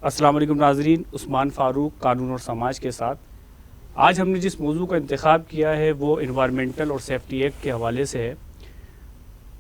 السلام علیکم ناظرین، عثمان فاروق قانون اور سماج کے ساتھ آج ہم نے جس موضوع کا انتخاب کیا ہے وہ انوائرمنٹل اور سیفٹی ایکٹ کے حوالے سے ہے،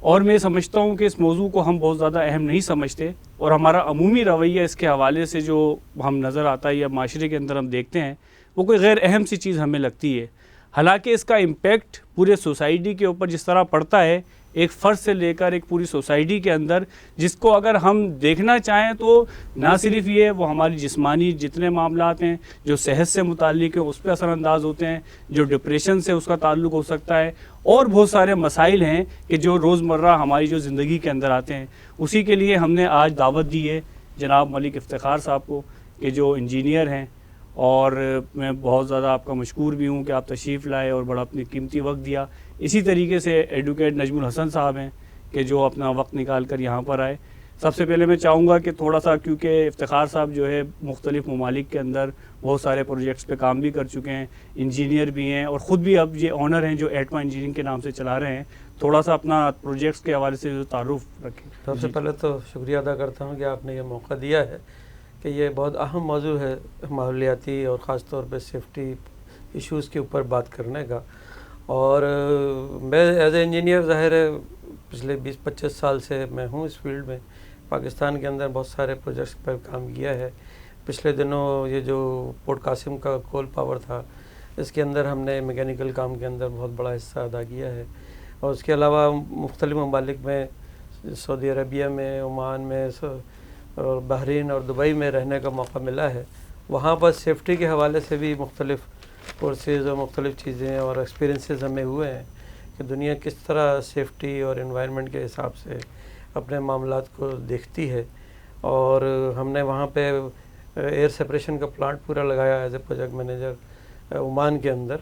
اور میں سمجھتا ہوں کہ اس موضوع کو ہم بہت زیادہ اہم نہیں سمجھتے، اور ہمارا عمومی رویہ اس کے حوالے سے جو ہم نظر آتا ہے یا معاشرے کے اندر ہم دیکھتے ہیں وہ کوئی غیر اہم سی چیز ہمیں لگتی ہے، حالانکہ اس کا امپیکٹ پورے سوسائٹی کے اوپر جس طرح پڑتا ہے، ایک فرد سے لے کر ایک پوری سوسائٹی کے اندر، جس کو اگر ہم دیکھنا چاہیں تو نہ صرف یہ وہ ہماری جسمانی جتنے معاملات ہیں جو صحت سے متعلق ہیں اس پہ اثر انداز ہوتے ہیں، جو ڈپریشن سے اس کا تعلق ہو سکتا ہے، اور بہت سارے مسائل ہیں کہ جو روزمرہ ہماری جو زندگی کے اندر آتے ہیں۔ اسی کے لیے ہم نے آج دعوت دی ہے جناب ملک افتخار صاحب کو، کہ جو انجینئر ہیں، اور میں بہت زیادہ آپ کا مشکور بھی ہوں کہ آپ تشریف لائے اور بڑا اپنی قیمتی وقت دیا۔ اسی طریقے سے ایڈوکیٹ نجم الحسن صاحب ہیں کہ جو اپنا وقت نکال کر یہاں پر آئے۔ سب سے پہلے میں چاہوں گا کہ تھوڑا سا، کیونکہ افتخار صاحب جو ہے مختلف ممالک کے اندر بہت سارے پروجیکٹس پہ کام بھی کر چکے ہیں، انجینئر بھی ہیں، اور خود بھی اب یہ آنر ہیں جو ایٹما انجینئرنگ کے نام سے چلا رہے ہیں۔ تھوڑا سا اپنا پروجیکٹس کے حوالے سے جو تعارف رکھیں۔ سب سے پہلے تو شکریہ ادا کرتا ہوں کہ آپ نے یہ موقع دیا ہے کہ یہ بہت اہم موضوع ہے ماحولیاتی اور خاص طور پہ سیفٹی ایشوز کے اوپر بات کرنے کا۔ اور میں ایز اے انجینئر ظاہر ہے پچھلے 20-25 سال سے میں ہوں اس فیلڈ میں، پاکستان کے اندر بہت سارے پروجیکٹس پر کام کیا ہے۔ پچھلے دنوں یہ جو پورٹ قاسم کا کول پاور تھا، اس کے اندر ہم نے میکینیکل کام کے اندر بہت بڑا حصہ ادا کیا ہے، اور اس کے علاوہ مختلف ممالک میں، سعودی عربیہ میں، عمان میں، اور بحرین اور دبئی میں رہنے کا موقع ملا ہے۔ وہاں پر سیفٹی کے حوالے سے بھی مختلف کورسز اور مختلف چیزیں اور ایکسپیرینسز ہمیں ہوئے ہیں کہ دنیا کس طرح سیفٹی اور انوائرمنٹ کے حساب سے اپنے معاملات کو دیکھتی ہے۔ اور ہم نے وہاں پہ ایئر سیپریشن کا پلانٹ پورا لگایا as a project manager Oman کے اندر،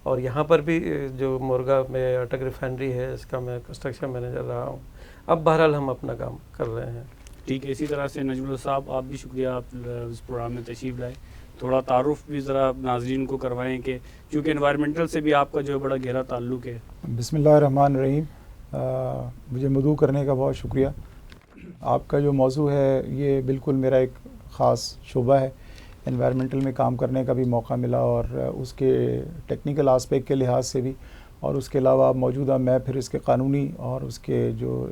اور یہاں پر بھی جو مرغا میں اٹک ریفائنری ہے اس کا میں کنسٹرکشن مینیجر رہا ہوں۔ اب بہرحال ہم اپنا کام کر رہے ہیں۔ ٹھیک ہے، اسی طرح سے نجم اللہ صاحب آپ بھی شکریہ، آپ اس پروگرام میں تشریف لائے۔ تھوڑا تعارف بھی ذرا ناظرین کو کروائیں کہ کیونکہ انوائرمنٹل سے بھی آپ کا جو بڑا گہرا تعلق ہے۔ بسم اللہ الرحمن الرحیم۔ مجھے مدعو کرنے کا بہت شکریہ۔ آپ کا جو موضوع ہے یہ بالکل میرا ایک خاص شعبہ ہے، انوائرمنٹل میں کام کرنے کا بھی موقع ملا، اور اس کے ٹیکنیکل آسپیکٹ کے لحاظ سے بھی، اور اس کے علاوہ موجودہ میں پھر اس کے قانونی اور اس کے جو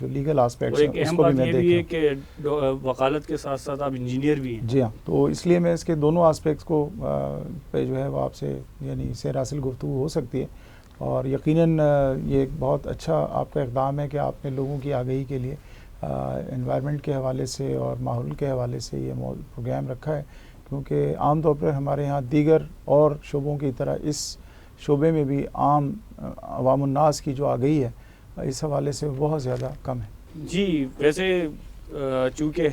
لیگل آسپیکٹس ہیں اس کو بھی میں دیکھا۔ یہ ہے کہ وکالت کے ساتھ ساتھ آپ انجینئر بھی ہیں۔ جی ہاں، تو اس لیے میں اس کے دونوں آسپیکٹس کو پہ جو ہے وہ آپ سے یعنی سیر حاصل گفتگو ہو سکتی ہے، اور یقیناً یہ ایک بہت اچھا آپ کا اقدام ہے کہ آپ نے لوگوں کی آگہی کے لیے انوائرمنٹ کے حوالے سے اور ماحول کے حوالے سے یہ پروگرام رکھا ہے، کیونکہ عام طور پر ہمارے یہاں دیگر اور شعبوں کی طرح اس شعبے میں بھی عام عوام الناس کی جو آگہی ہے اس حوالے سے بہت زیادہ کم ہے۔ جی، ویسے چونکہ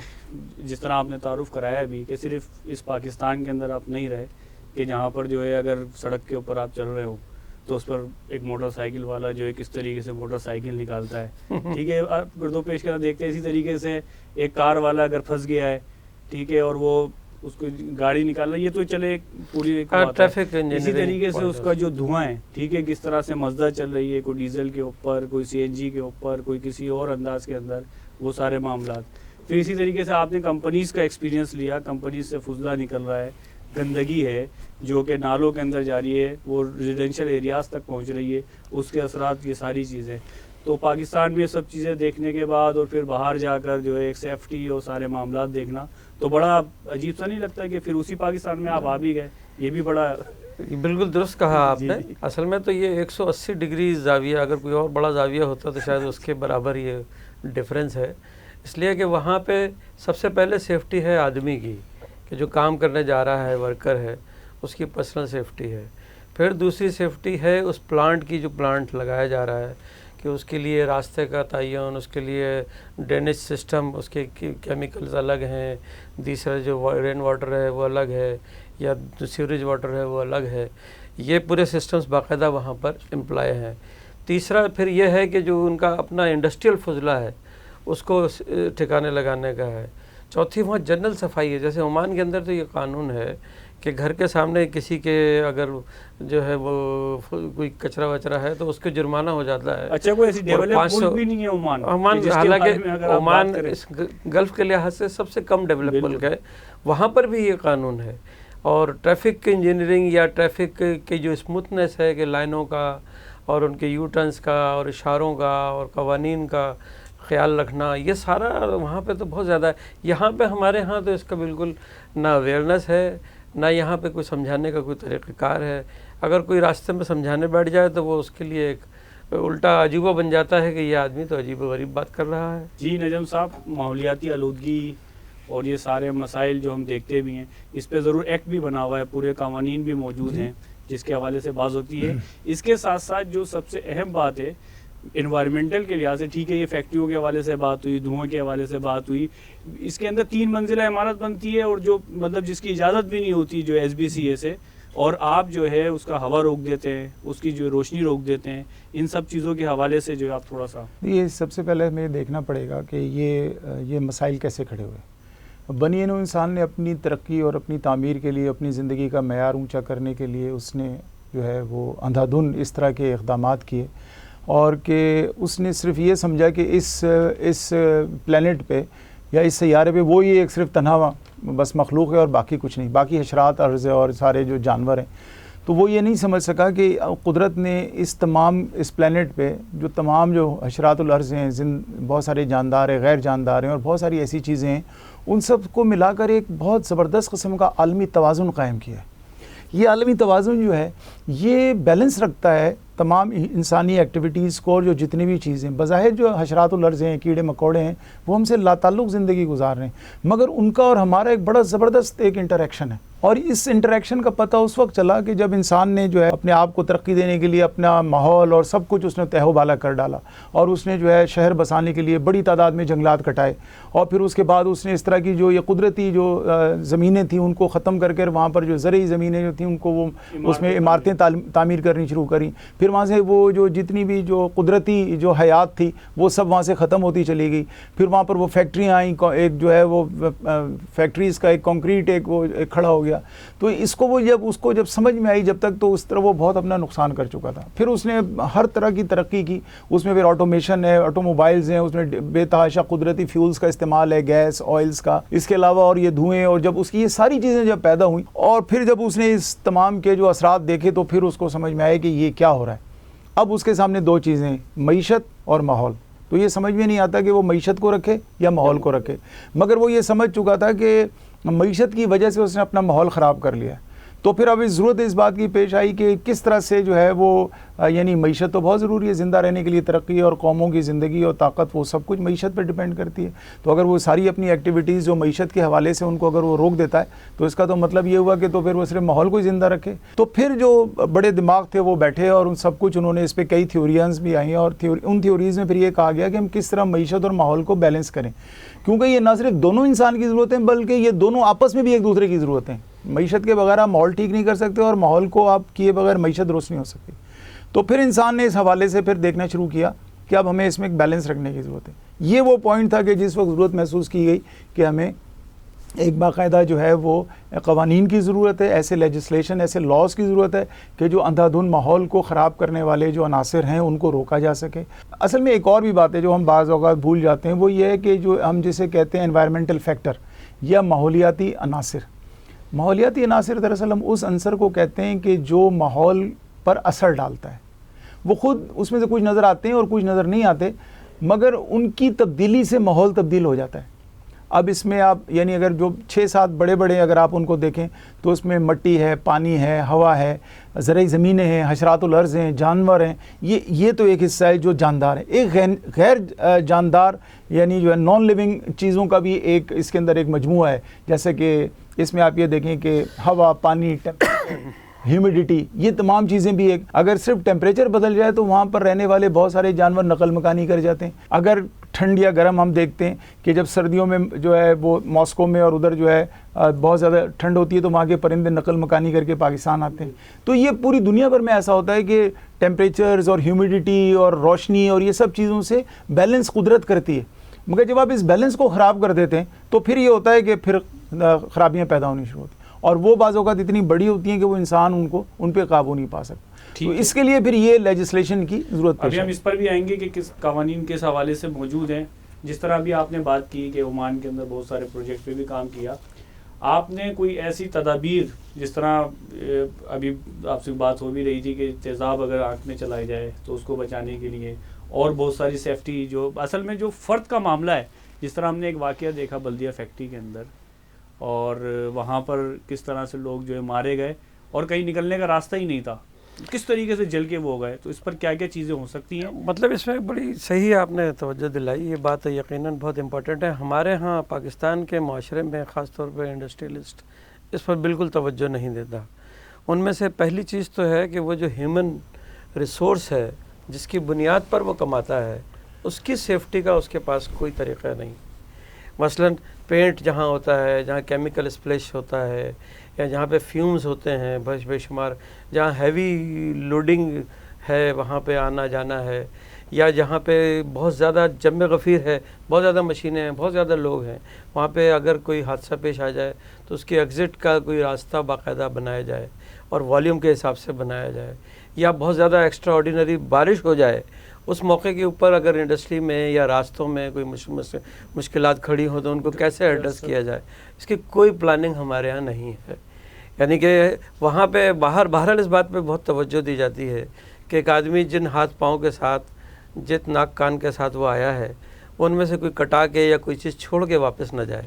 جس طرح آپ نے تعارف کرایا بھی کہ صرف اس پاکستان کے اندر آپ نہیں رہے، کہ جہاں پر جو ہے اگر سڑک کے اوپر آپ چل رہے ہو تو اس پر ایک موٹر سائیکل والا جو ہے کس طریقے سے موٹر سائیکل نکالتا ہے، ٹھیک ہے، آپ گرد و پیش کرنا دیکھتے ہیں۔ اسی طریقے سے ایک کار والا اگر پھنس گیا ہے، ٹھیک ہے، اور وہ اس کو گاڑی نکالنا، یہ تو چلے پوری ٹریفک۔ اسی طریقے سے اس کا جو دھواں ہے، ٹھیک ہے، کس طرح سے مزدہ چل رہی ہے، کوئی ڈیزل کے اوپر، کوئی سی این جی کے اوپر، کوئی کسی اور انداز کے اندر، وہ سارے معاملات۔ پھر اسی طریقے سے آپ نے کمپنیز کا ایکسپیرینس لیا، کمپنیز سے فضلہ نکل رہا ہے، گندگی ہے جو کہ نالوں کے اندر جاری ہے، وہ ریزیڈینشیل ایریاز تک پہنچ رہی ہے، اس کے اثرات، یہ ساری چیزیں۔ تو پاکستان میں یہ سب چیزیں دیکھنے کے بعد اور پھر باہر جا کر جو ہے ایک سیفٹی اور سارے معاملات دیکھنا تو بڑا عجیب سا نہیں لگتا کہ پھر اسی پاکستان میں آپ آ بھی گئے؟ یہ بھی بڑا بالکل درست کہا آپ نے۔ اصل میں تو یہ 180 ڈگری زاویہ، اگر کوئی اور بڑا زاویہ ہوتا تو شاید اس کے برابر یہ ڈفرینس ہے، اس لیے کہ وہاں پہ سب سے پہلے سیفٹی ہے آدمی کی، کہ جو کام کرنے جا رہا ہے، ورکر ہے، اس کی پرسنل سیفٹی ہے۔ پھر دوسری سیفٹی ہے اس پلانٹ کی، جو پلانٹ لگایا جا رہا ہے، کہ اس کے لیے راستے کا تعین، اس کے لیے ڈرینیج سسٹم، اس کے کیمیکلز الگ ہیں، دوسرا جو رین واٹر ہے وہ الگ ہے، یا سیوریج واٹر ہے وہ الگ ہے، یہ پورے سسٹمز باقاعدہ وہاں پر امپلائی ہیں۔ تیسرا پھر یہ ہے کہ جو ان کا اپنا انڈسٹریل فضلہ ہے اس کو ٹھکانے لگانے کا ہے۔ چوتھی وہاں جنرل صفائی ہے، جیسے عمان کے اندر تو یہ قانون ہے کہ گھر کے سامنے کسی کے اگر جو ہے وہ کوئی کچرا وچرا ہے تو اس کے جرمانہ ہو جاتا ہے. اچھا کوئی ایسی ڈیولپ ملک بھی نہیں ہے عمان؟ حالانکہ عمان اس گلف کے لحاظ سے سب سے کم ڈیولپ ملک ہے, وہاں پر بھی یہ قانون ہے. اور ٹریفک انجینئرنگ یا ٹریفک کی جو اسموتھنس ہے کہ لائنوں کا اور ان کے یو ٹرنس کا اور اشاروں کا اور قوانین کا خیال رکھنا, یہ سارا وہاں پہ تو بہت زیادہ ہے. یہاں پہ ہمارے ہاں تو اس کا بالکل نہ اویئرنیس ہے, نہ یہاں پہ کوئی سمجھانے کا کوئی طریقہ کار ہے. اگر کوئی راستے میں سمجھانے بیٹھ جائے تو وہ اس کے لیے ایک الٹا عجوبہ بن جاتا ہے کہ یہ آدمی تو عجیب و غریب بات کر رہا ہے. جی نجم صاحب, ماحولیاتی آلودگی اور یہ سارے مسائل جو ہم دیکھتے بھی ہیں, اس پہ ضرور ایکٹ بھی بنا ہوا ہے, پورے قوانین بھی موجود ہیں جس کے حوالے سے بات ہوتی ہے. اس کے ساتھ ساتھ جو سب سے اہم بات ہے انوائرمنٹل کے لحاظ سے, ٹھیک ہے یہ فیکٹریوں کے حوالے سے بات ہوئی, دھوئیں کے حوالے سے بات ہوئی, اس کے اندر 3 منزلہ عمارت بنتی ہے اور جو مطلب جس کی اجازت بھی نہیں ہوتی جو ایس بی سی اے سے, اور آپ جو ہے اس کا ہوا روک دیتے ہیں, اس کی جو روشنی روک دیتے ہیں. ان سب چیزوں کے حوالے سے جو آپ تھوڑا سا یہ سب سے پہلے ہمیں دیکھنا پڑے گا کہ یہ مسائل کیسے کھڑے ہوئے. بنی نوع انسان نے اپنی ترقی اور اپنی تعمیر کے لیے, اپنی زندگی کا معیار اونچا کرنے کے لیے اس نے جو ہے وہ اندھا دھند اس طرح کے اقدامات کیے, اور کہ اس نے صرف یہ سمجھا کہ اس پلینٹ پہ یا اس سیارے پہ وہ یہ ایک صرف تنہا بس مخلوق ہے اور باقی کچھ نہیں, باقی حشرات ارض اور سارے جو جانور ہیں. تو وہ یہ نہیں سمجھ سکا کہ قدرت نے اس پلینٹ پہ جو تمام جو حشرات الارض ہیں, بہت سارے جاندار ہیں, غیر جاندار ہیں اور بہت ساری ایسی چیزیں ہیں, ان سب کو ملا کر ایک بہت زبردست قسم کا عالمی توازن قائم کیا ہے. یہ عالمی توازن جو ہے یہ بیلنس رکھتا ہے تمام انسانی ایکٹیویٹیز کو, اور جو جتنی بھی چیزیں بظاہر جو حشرات الارض ہیں, کیڑے مکوڑے ہیں, وہ ہم سے لا تعلق زندگی گزار رہے ہیں, مگر ان کا اور ہمارا ایک بڑا زبردست ایک انٹریکشن ہے. اور اس انٹریکشن کا پتہ اس وقت چلا کہ جب انسان نے جو ہے اپنے آپ کو ترقی دینے کے لیے اپنا ماحول اور سب کچھ اس نے تہو بالا کر ڈالا, اور اس نے جو ہے شہر بسانے کے لیے بڑی تعداد میں جنگلات کٹائے, اور پھر اس کے بعد اس نے اس طرح کی جو یہ قدرتی جو زمینیں تھیں ان کو ختم کر کے وہاں پر جو زرعی زمینیں جو تھیں ان کو وہ اس میں عمارتیں تعمیر کرنی شروع کریں. پھر وہاں سے وہ جو جتنی بھی جو قدرتی جو حیات تھی وہ سب وہاں سے ختم ہوتی چلی گئی. پھر وہاں پر وہ فیکٹریاں آئیں, ایک جو ہے وہ فیکٹریز کا ایک کنکریٹ ایک وہ کھڑا ہو گیا. تو اس کو جب سمجھ میں آئی جب تک تو اس طرح وہ بہت اپنا نقصان کر چکا تھا. پھر اس نے ہر طرح کی ترقی کی, اس میں پھر آٹومیشن ہے, آٹو موبائلز ہیں, اس میں بے تحاشا قدرتی فیولز کا استعمال ہے, گیس آئلز کا, اس کے علاوہ اور یہ دھوئیں, اور جب اس کی یہ ساری چیزیں جب پیدا ہوئیں اور پھر جب اس نے اس تمام کے جو اثرات دیکھے تو پھر اس کو سمجھ میں آئے کہ یہ کیا ہو رہا ہے. اب اس کے سامنے 2 چیزیں, معیشت اور ماحول. تو یہ سمجھ میں نہیں آتا کہ وہ معیشت کو رکھے یا ماحول کو رکھے, مگر وہ یہ سمجھ چکا تھا کہ معیشت کی وجہ سے اس نے اپنا ماحول خراب کر لیا. تو پھر اب ضرورت اس بات کی پیش آئی کہ کس طرح سے جو ہے وہ یعنی معیشت تو بہت ضروری ہے زندہ رہنے کے لیے, ترقی اور قوموں کی زندگی اور طاقت وہ سب کچھ معیشت پہ ڈیپینڈ کرتی ہے. تو اگر وہ ساری اپنی ایکٹیویٹیز جو معیشت کے حوالے سے ان کو اگر وہ روک دیتا ہے تو اس کا تو مطلب یہ ہوا کہ تو پھر وہ صرف ماحول کو ہی زندہ رکھے. تو پھر جو بڑے دماغ تھے وہ بیٹھے اور ان سب کچھ انہوں نے اس پہ کئی تھیوریز بھی آئیں, اور ان تھیوریز میں پھر یہ کہا گیا کہ ہم کس طرح معیشت اور ماحول کو بیلنس کریں, کیونکہ یہ نہ صرف دونوں انسان کی ضرورت ہے بلکہ یہ دونوں آپس میں بھی ایک دوسرے کی ضرورت ہیں. معیشت کے بغیر آپ ماحول ٹھیک نہیں کر سکتے, اور ماحول کو آپ کیے بغیر معیشت درست نہیں ہو سکتی. تو پھر انسان نے اس حوالے سے پھر دیکھنا شروع کیا کہ اب ہمیں اس میں ایک بیلنس رکھنے کی ضرورت ہے. یہ وہ پوائنٹ تھا کہ جس وقت ضرورت محسوس کی گئی کہ ہمیں ایک باقاعدہ جو ہے وہ قوانین کی ضرورت ہے, ایسے لیجسلیشن, ایسے لاز کی ضرورت ہے کہ جو اندھا دھند ماحول کو خراب کرنے والے جو عناصر ہیں ان کو روکا جا سکے. اصل میں ایک اور بھی بات ہے جو ہم بعض اوقات بھول جاتے ہیں, وہ یہ ہے کہ جو ہم جسے کہتے ہیں انوائرمنٹل فیکٹر یا ماحولیاتی عناصر. ماحولیاتی عناصر دراصل ہم اس عنصر کو کہتے ہیں کہ جو ماحول پر اثر ڈالتا ہے. وہ خود اس میں سے کچھ نظر آتے ہیں اور کچھ نظر نہیں آتے, مگر ان کی تبدیلی سے ماحول تبدیل ہو جاتا ہے. اب اس میں آپ یعنی اگر جو 6-7 بڑے اگر آپ ان کو دیکھیں تو اس میں مٹی ہے, پانی ہے, ہوا ہے, زرعی زمینیں ہیں, حشرات الارض ہیں, جانور ہیں. یہ تو ایک حصہ ہے جو جاندار ہے. ایک غیر جاندار یعنی جو ہے نان لیونگ چیزوں کا بھی ایک اس کے اندر ایک مجموعہ ہے. جیسے کہ اس میں آپ یہ دیکھیں کہ ہوا, پانی, ہیومیڈیٹی, یہ تمام چیزیں بھی ایک, اگر صرف ٹیمپریچر بدل جائے تو وہاں پر رہنے والے بہت سارے جانور نقل مکانی کر جاتے ہیں. اگر ٹھنڈ یا گرم ہم دیکھتے ہیں کہ جب سردیوں میں جو ہے وہ ماسکو میں اور ادھر جو ہے بہت زیادہ ٹھنڈ ہوتی ہے تو وہاں کے پرندے نقل مکانی کر کے پاکستان آتے ہیں. تو یہ پوری دنیا بھر میں ایسا ہوتا ہے کہ ٹیمپریچرز اور ہیومیڈیٹی اور روشنی اور یہ سب چیزوں سے بیلنس قدرت کرتی ہے. مگر جب آپ اس بیلنس کو خراب کر دیتے ہیں تو پھر یہ ہوتا ہے کہ پھر خرابیاں پیدا ہونی شروع ہوتی ہیں. اور وہ بعض اوقات اتنی بڑی ہوتی ہیں کہ وہ انسان ان پہ قابو نہیں پا سکتا. تو اس کے لیے پھر یہ لیجسلیشن کی ضرورت ابھی ہم اس پر بھی آئیں گے کہ کس قوانین کس حوالے سے موجود ہیں. جس طرح ابھی آپ نے بات کی کہ عمان کے اندر بہت سارے پروجیکٹ پہ بھی کام کیا, آپ نے کوئی ایسی تدابیر, جس طرح ابھی آپ سے بات ہو بھی رہی تھی کہ تیزاب اگر آنکھ میں چلائی جائے تو اس کو بچانے کے لیے, اور بہت ساری سیفٹی جو اصل میں جو فرد کا معاملہ ہے, جس طرح ہم نے ایک واقعہ دیکھا بلدیہ فیکٹری کے اندر, اور وہاں پر کس طرح سے لوگ جو ہے مارے گئے اور کہیں نکلنے کا راستہ ہی نہیں تھا, کس طریقے سے جل کے وہ گئے. تو اس پر کیا کیا چیزیں ہو سکتی ہیں؟ مطلب اس میں بڑی صحیح آپ نے توجہ دلائی, یہ بات یقیناً بہت امپورٹنٹ ہے. ہمارے ہاں پاکستان کے معاشرے میں خاص طور پہ انڈسٹریلسٹ اس پر بالکل توجہ نہیں دیتا. ان میں سے پہلی چیز تو ہے کہ وہ جو ہیومن ریسورس ہے جس کی بنیاد پر وہ کماتا ہے, اس کی سیفٹی کا اس کے پاس کوئی طریقہ نہیں. مثلاً پینٹ جہاں ہوتا ہے, جہاں کیمیکل اسپلیش ہوتا ہے, یا جہاں پہ فیومز ہوتے ہیں بے شمار, جہاں ہیوی لوڈنگ ہے وہاں پہ آنا جانا ہے, یا جہاں پہ بہت زیادہ جم غفیر ہے, بہت زیادہ مشینیں ہیں, بہت زیادہ لوگ ہیں, وہاں پہ اگر کوئی حادثہ پیش آ جائے تو اس کے ایگزٹ کا کوئی راستہ باقاعدہ بنایا جائے اور والیوم کے حساب سے بنایا جائے. یا بہت زیادہ ایکسٹرا آرڈینری بارش ہو جائے, اس موقع کے اوپر اگر انڈسٹری میں یا راستوں میں کوئی مشکلات کھڑی ہوں تو ان کو کیسے ایڈریس کیا جائے, اس کی کوئی پلاننگ ہمارے یہاں نہیں ہے. یعنی کہ وہاں پہ بہرحال اس بات پہ بہت توجہ دی جاتی ہے کہ ایک آدمی جن ہاتھ پاؤں کے ساتھ, جت ناک کان کے ساتھ وہ آیا ہے, ان میں سے کوئی کٹا کے یا کوئی چیز چھوڑ کے واپس نہ جائے.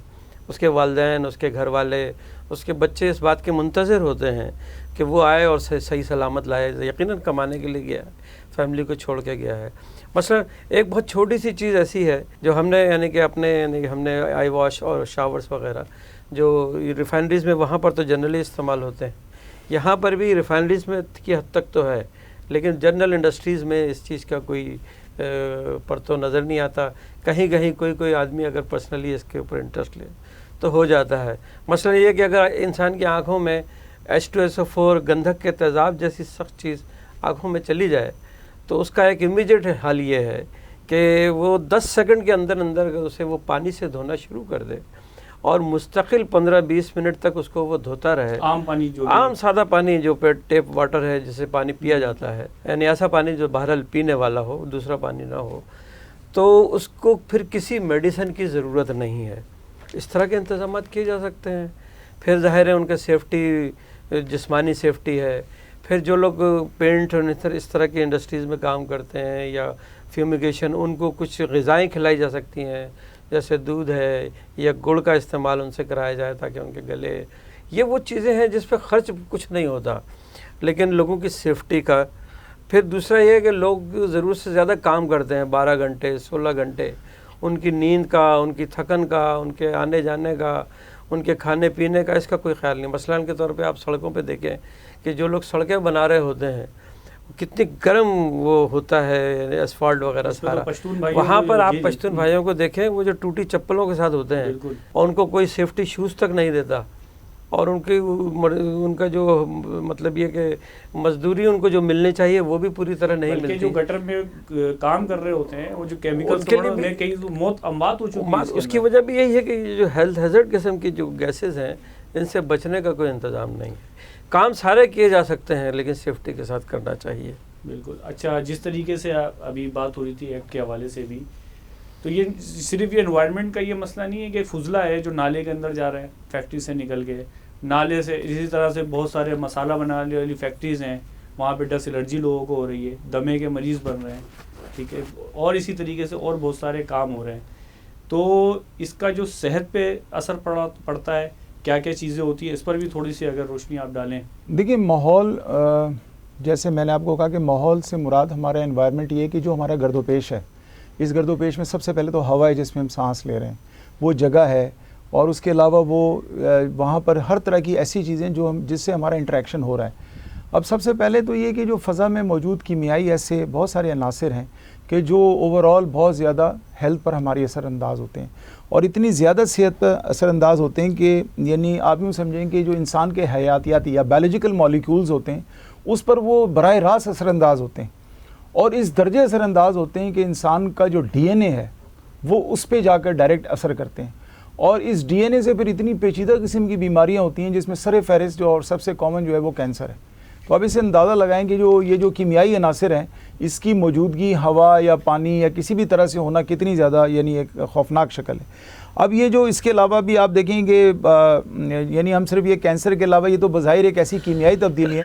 اس کے والدین, اس کے گھر والے, اس کے بچے اس بات کے منتظر ہوتے ہیں کہ وہ آئے اور صحیح سلامت لائے. یقیناً کمانے کے لیے گیا ہے, فیملی کو چھوڑ کے گیا ہے. مثلا ایک بہت چھوٹی سی چیز ایسی ہے جو ہم نے ہم نے آئی واش اور شاورز وغیرہ جو ریفائنریز میں وہاں پر تو جنرلی استعمال ہوتے ہیں, یہاں پر بھی ریفائنریز میں کی حد تک تو ہے, لیکن جنرل انڈسٹریز میں اس چیز کا کوئی پر تو نظر نہیں آتا. کہیں کہیں کوئی آدمی اگر پرسنلی اس کے اوپر انٹرسٹ لے تو ہو جاتا ہے. مثلا یہ کہ اگر انسان کی آنکھوں میں H2SO4 گندھک کے تیزاب جیسی سخت چیز آنکھوں میں چلی جائے تو اس کا ایک امیجیٹ حل یہ ہے کہ وہ 10 سیکنڈ کے اندر اسے وہ پانی سے دھونا شروع کر دے اور مستقل 15-20 منٹ تک اس کو وہ دھوتا رہے. عام سادہ پانی جو ٹیپ واٹر ہے جسے پانی پیا جاتا ہے, یعنی ایسا پانی جو بہرحال پینے والا ہو, دوسرا پانی نہ ہو, تو اس کو پھر کسی میڈیسن کی ضرورت نہیں ہے. اس طرح کے انتظامات کیے جا سکتے ہیں. پھر ظاہر ہے ان کا سیفٹی, جسمانی سیفٹی ہے. پھر جو لوگ پینٹ اور اس طرح کی انڈسٹریز میں کام کرتے ہیں یا فیومیگیشن, ان کو کچھ غذائیں کھلائی جا سکتی ہیں, جیسے دودھ ہے یا گڑ کا استعمال ان سے کرایا جائے تاکہ ان کے گلے, یہ وہ چیزیں ہیں جس پہ خرچ کچھ نہیں ہوتا لیکن لوگوں کی سیفٹی کا. پھر دوسرا یہ ہے کہ لوگ ضرورت سے زیادہ کام کرتے ہیں, 12 گھنٹے 16 گھنٹے, ان کی نیند کا, ان کی تھکن کا, ان کے آنے جانے کا, ان کے کھانے پینے کا اس کا کوئی خیال نہیں. مثلاً کے طور پہ آپ سڑکوں پہ دیکھیں کہ جو لوگ سڑکیں بنا رہے ہوتے ہیں کتنی گرم وہ ہوتا ہے, اسفالٹ وغیرہ سارا. وہاں پر آپ پشتون بھائیوں کو دیکھیں, وہ جو ٹوٹی چپلوں کے ساتھ ہوتے ہیں اور ان کو کوئی سیفٹی شوز تک نہیں دیتا, اور ان کا جو مطلب یہ کہ مزدوری ان کو جو ملنی چاہیے وہ بھی پوری طرح نہیں ملتی. جو گٹر میں کام کر رہے ہوتے ہیں وہ جو کیمیکل میں کئی موت اموات ہو چکی ہے, اس کی وجہ بھی یہی ہے کہ یہ جو ہیلتھ ہیزرڈ قسم کی جو گیسز ہیں ان سے بچنے کا کوئی انتظام نہیں ہے. کام سارے کیے جا سکتے ہیں لیکن سیفٹی کے ساتھ کرنا چاہیے. بالکل. اچھا, جس طریقے سے ابھی بات ہو رہی تھی ایکٹ کے حوالے سے بھی, تو یہ صرف یہ انوائرمنٹ کا یہ مسئلہ نہیں ہے کہ فضلہ ہے جو نالے کے اندر جا رہا ہے فیکٹری سے نکل کے, نالے سے اسی طرح سے بہت سارے مسالہ بنانے والی فیکٹریز ہیں, وہاں پہ ڈسٹ الرجی لوگوں کو ہو رہی ہے, دمے کے مریض بن رہے ہیں, ٹھیک ہے, اور اسی طریقے سے اور بہت سارے کام ہو رہے ہیں. تو اس کا جو صحت پہ اثر پڑتا ہے, کیا کیا چیزیں ہوتی ہیں, اس پر بھی تھوڑی سی اگر روشنی آپ ڈالیں. دیکھیے ماحول, جیسے میں نے آپ کو کہا کہ ماحول سے مراد ہمارا انوائرمنٹ یہ ہے کہ جو ہمارا گرد و پیش ہے, اس گرد و پیش میں سب سے پہلے تو ہوا ہے جس میں ہم سانس لے رہے ہیں, وہ جگہ ہے, اور اس کے علاوہ وہ وہاں پر ہر طرح کی ایسی چیزیں جو جس سے ہمارا انٹریکشن ہو رہا ہے. اب سب سے پہلے تو یہ کہ جو فضا میں موجود کیمیائی ایسے بہت سارے عناصر ہیں کہ جو اوور آل بہت زیادہ ہیلتھ پر ہماری اثر انداز ہوتے ہیں, اور اتنی زیادہ صحت پر اثر انداز ہوتے ہیں کہ یعنی آپ یوں سمجھیں کہ جو انسان کے حیاتیاتی یا بایولوجیکل مالیکولز ہوتے ہیں اس پر وہ براہ راست اثر انداز ہوتے ہیں, اور اس درجے اثر انداز ہوتے ہیں کہ انسان کا جو ڈی این اے ہے وہ اس پہ جا کر ڈائریکٹ اثر کرتے ہیں. اور اس ڈی این اے سے پھر اتنی پیچیدہ قسم کی بیماریاں ہوتی ہیں جس میں سر فہرست جو اور سب سے کامن جو ہے وہ کینسر ہے. تو اب اسے اندازہ لگائیں کہ یہ جو کیمیائی عناصر ہیں اس کی موجودگی ہوا یا پانی یا کسی بھی طرح سے ہونا کتنی زیادہ یعنی ایک خوفناک شکل ہے. اب یہ جو اس کے علاوہ بھی آپ دیکھیں کہ یعنی ہم صرف یہ کینسر کے علاوہ یہ تو بظاہر ایک ایسی کیمیائی تبدیلی ہے,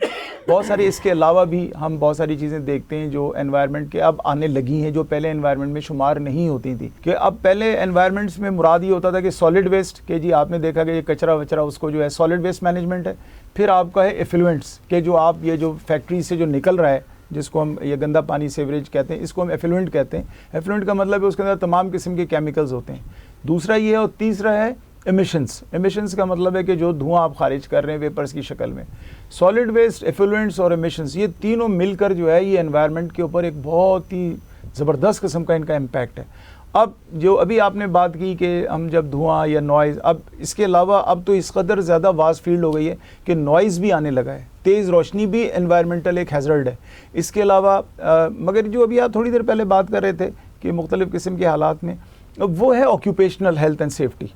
بہت سارے اس کے علاوہ بھی ہم بہت ساری چیزیں دیکھتے ہیں جو انوائرمنٹ کے اب آنے لگی ہیں جو پہلے انوائرمنٹ میں شمار نہیں ہوتی تھی. کہ اب پہلے انوائرمنٹس میں مراد یہ ہوتا تھا کہ سالڈ ویسٹ کہ جی آپ نے دیکھا کہ یہ کچرا وچرا اس کو جو ہے سالڈ ویسٹ مینجمنٹ ہے. پھر آپ کا ہے ایفلوئنٹس کہ جو آپ یہ جو فیکٹری سے جو نکل رہا ہے جس کو ہم یہ گندا پانی سیوریج کہتے ہیں, اس کو ہم ایفلوئنٹ کہتے ہیں. ایفلوئنٹ کا مطلب ہے اس کے اندر تمام قسم کے کیمیکلز ہوتے ہیں. دوسرا یہ ہے, اور تیسرا ہے ایمیشنس. ایمیشنس کا مطلب ہے کہ جو دھواں آپ خارج کر رہے ہیں ویپرز کی شکل میں. سالڈ ویسٹ, ایفلوئنٹس اور ایمیشنس یہ تینوں مل کر جو ہے یہ انوائرمنٹ کے اوپر ایک بہت ہی زبردست قسم کا ان کا امپیکٹ ہے. اب جو ابھی آپ نے بات کی کہ ہم جب دھواں یا نوائز, اب اس کے علاوہ اب تو اس قدر زیادہ واس فیلڈ ہو گئی ہے کہ نوائز بھی آنے لگا ہے. تیز روشنی بھی انوائرمنٹل ایک ہیزرڈ ہے. اس کے علاوہ مگر جو ابھی آپ تھوڑی دیر پہلے بات کر رہے تھے کہ مختلف قسم کے حالات میں وہ ہے آکیوپیشنل ہیلتھ اینڈ سیفٹی.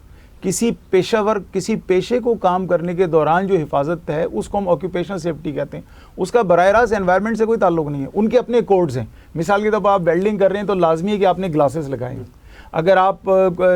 کسی پیشہ ور کسی پیشے کو کام کرنے کے دوران جو حفاظت ہے اس کو ہم آکیوپیشنل سیفٹی کہتے ہیں. اس کا براہ راست انوائرمنٹ سے کوئی تعلق نہیں ہے, ان کے اپنے کوڈز ہیں. مثال کے طور پر آپ ویلڈنگ کر رہے ہیں تو لازمی ہے کہ آپ نے گلاسز لگائیں. اگر آپ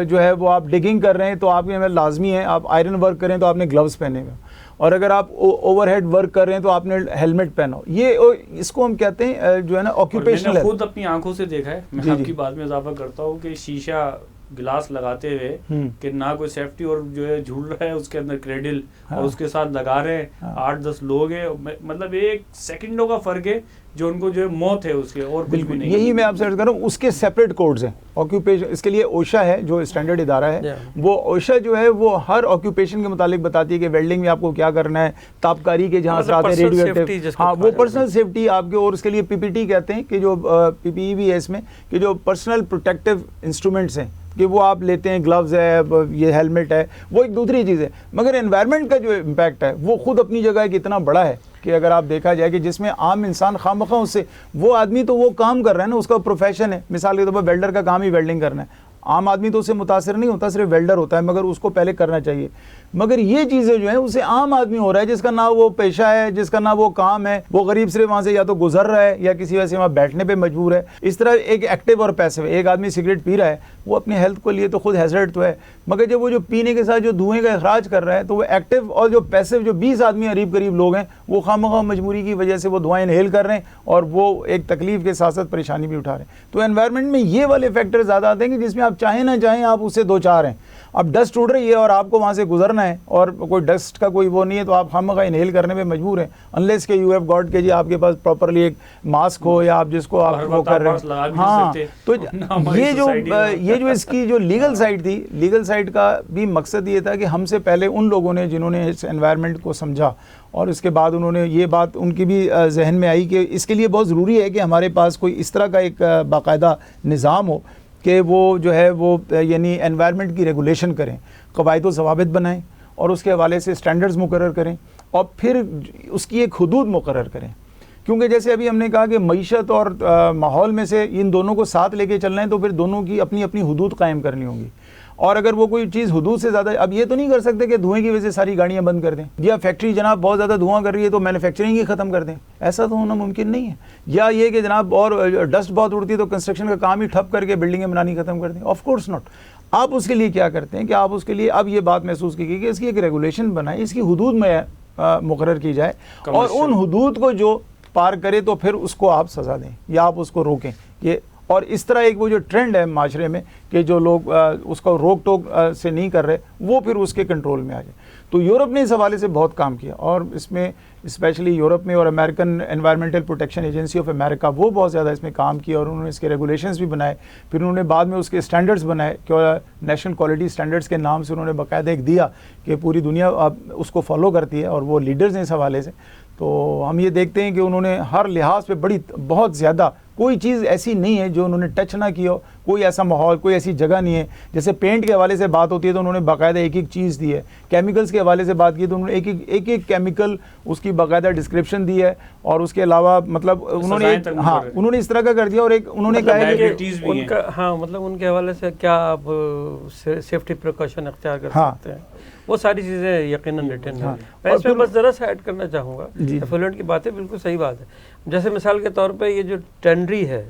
جو ہے وہ آپ ڈگنگ کر رہے ہیں تو آپ کے لازمی ہے آپ آئرن ورک کریں تو آپ نے گلوز پہنے ہوئے, اور اگر آپ اوور ہیڈ ورک کر رہے ہیں تو آپ نے ہیلمٹ پہنا ہو. یہ اس کو ہم کہتے ہیں جو ہے نا آکیوپیشنل. میں نے خود اپنی آنکھوں سے دیکھا ہے, میں آپ کی بات میں اضافہ کرتا ہوں کہ شیشہ گلاس لگاتے ہوئے کہ نہ کوئی سیفٹی اور جو ہے جھول رہا ہے اس کے اندر کریڈل اور اس کے ساتھ لگا رہے ہیں 8-10 لوگ ہیں, مطلب ایک سیکنڈوں کا فرق ہے جو ان کو جو ہے موت ہے اس کے, اور بالکل نہیں. یہی میں آپ سے عرض کر رہا ہوں, اس کے سیپریٹ کوڈز ہیں آکیوپیشن. اس کے لیے اوشا ہے جو اسٹینڈرڈ ادارہ ہے, وہ اوشا جو ہے وہ ہر آکیوپیشن کے متعلق بتاتی ہے کہ ویلڈنگ میں آپ کو کیا کرنا ہے, تابکاری کے جہاں اثرات ہیں ریڈیو ایکٹیو, ہاں وہ پرسنل سیفٹی آپ کے, اور اس کے لیے پی پی ٹی کہتے ہیں کہ جو پی پی ای بھی ہے اس میں کہ جو پرسنل پروٹیکٹیو انسٹرومنٹس ہیں کہ وہ آپ لیتے ہیں, گلوز ہے, یہ ہیلمٹ ہے, وہ ایک دوسری چیز ہے. مگر انوائرمنٹ کا جو امپیکٹ ہے وہ خود اپنی جگہ ایک اتنا بڑا ہے کہ اگر آپ دیکھا جائے کہ جس میں عام انسان خواہ اس سے وہ آدمی تو وہ کام کر رہا ہے نا, اس کا پروفیشن ہے. مثال کے طور پر ویلڈر کا کام ہی ویلڈنگ کرنا ہے, عام آدمی تو اس سے متاثر نہیں ہوتا, صرف ویلڈر ہوتا ہے, مگر اس کو پہلے کرنا چاہیے. مگر یہ چیزیں جو ہیں اسے عام آدمی ہو رہا ہے جس کا نہ وہ پیشہ ہے, جس کا نہ وہ کام ہے, وہ غریب صرف وہاں سے یا تو گزر رہا ہے یا کسی وجہ سے وہاں بیٹھنے پہ مجبور ہے. اس طرح ایک ایکٹیو اور پیسو ہے. ایک آدمی سگریٹ پی رہا ہے وہ اپنی ہیلتھ کو لیے تو خود ہیزرڈ تو ہے, مگر جب وہ جو پینے کے ساتھ جو دھوئیں کا اخراج کر رہا ہے تو وہ ایکٹیو, اور جو پیسو جو 20 آدمی قریب لوگ ہیں وہ خواہ مجبوری کی وجہ سے وہ دھوئیں انہیل کر رہے ہیں اور وہ ایک تکلیف کے ساتھ ساتھ پریشانی بھی اٹھا رہے ہیں. تو انوائرمنٹ میں یہ والے فیکٹر زیادہ آتے ہیں کہ جس میں آپ چاہیں نہ چاہیں آپ اس سے دو چار ہیں. اب ڈسٹ اڑ رہی ہے اور آپ کو وہاں سے گزرنا ہے اور کوئی ڈسٹ کا کوئی وہ نہیں ہے تو آپ خواہ انہیل کرنے میں مجبور ہیں, انلیس کہ یو ہیو گاٹ کہ جی آپ کے پاس پراپرلی ایک ماسک ہو یا آپ جس کو آپ وہ کر رہے ہیں. ہاں تو یہ جو اس کی جو لیگل سائڈ تھی, لیگل سائڈ کا بھی مقصد یہ تھا کہ ہم سے پہلے ان لوگوں نے جنہوں نے اس انوائرمنٹ کو سمجھا اور اس کے بعد انہوں نے یہ بات ان کی بھی ذہن میں آئی کہ اس کے لیے بہت ضروری ہے کہ ہمارے پاس کوئی اس طرح کا ایک باقاعدہ نظام ہو کہ وہ جو ہے وہ یعنی انوائرمنٹ کی ریگولیشن کریں, قواعد و ضوابط بنائیں اور اس کے حوالے سے سٹینڈرڈز مقرر کریں اور پھر اس کی ایک حدود مقرر کریں. کیونکہ جیسے ابھی ہم نے کہا کہ معیشت اور ماحول میں سے ان دونوں کو ساتھ لے کے چلنا ہے تو پھر دونوں کی اپنی اپنی حدود قائم کرنی ہوں گی. اور اگر وہ کوئی چیز حدود سے زیادہ, اب یہ تو نہیں کر سکتے کہ دھوئیں کی وجہ سے ساری گاڑیاں بند کر دیں, یا فیکٹری جناب بہت زیادہ دھواں کر رہی ہے تو مینوفیکچرنگ ہی ختم کر دیں, ایسا تو ہونا ممکن نہیں ہے. یا یہ کہ جناب اور ڈسٹ بہت اڑتی ہے تو کنسٹرکشن کا کام ہی ٹھپ کر کے بلڈنگیں بنانی ختم کر دیں, آف کورس ناٹ. آپ اس کے لیے کیا کرتے ہیں کہ آپ اس کے لیے اب یہ بات محسوس کی کہ اس کی ایک ریگولیشن بنائیں, اس کی حدود میں مقرر کی جائے اور ان حدود کو جو پار کرے تو پھر اس کو آپ سزا دیں یا آپ اس کو روکیں. یہ اور اس طرح ایک وہ جو ٹرینڈ ہے معاشرے میں کہ جو لوگ اس کو روک ٹوک سے نہیں کر رہے وہ پھر اس کے کنٹرول میں آ جائے. تو یورپ نے اس حوالے سے بہت کام کیا اور اس میں اسپیشلی یورپ میں اور American environmental protection agency of America وہ بہت زیادہ اس میں کام کیا اور انہوں نے اس کے ریگولیشنز بھی بنائے. پھر انہوں نے بعد میں اس کے اسٹینڈرڈز بنائے کہ نیشنل کوالٹی اسٹینڈرڈز کے نام سے انہوں نے باقاعدہ ایک دیا کہ پوری دنیا اب اس کو فالو کرتی ہے اور وہ لیڈرز ہیں اس حوالے سے. تو ہم یہ دیکھتے ہیں کہ انہوں نے ہر لحاظ پہ بہت زیادہ کوئی چیز ایسی نہیں ہے جو انہوں نے ٹچ نہ کیا ہو, کوئی ایسا ماحول، کوئی ایسی جگہ نہیں ہے. جیسے پینٹ کے حوالے سے بات ہوتی ہے تو انہوں نے باقاعدہ ایک ایک چیز دی ہے. کیمیکلز کے حوالے سے بات کی تو انہوں نے ایک ایک کیمیکل اس کی باقاعدہ ڈسکرپشن دی ہے. اور اس کے علاوہ مطلب انہوں نے اس طرح کا کر دیا. اور ایک انہوں نے کہا ہے کہ ان کا مطلب ان کے حوالے سے کیا آپ سیفٹی پریکاشن اختیار کر سکتے ہیں، وہ ساری چیزیں یقیناً ریٹن ہیں. میں اس میں بس ذرا سا ایڈ کرنا چاہوں گا. ایفلوئنٹ کی باتیں بالکل صحیح بات ہے. جیسے مثال کے طور پہ یہ جو ٹینڈری ہے،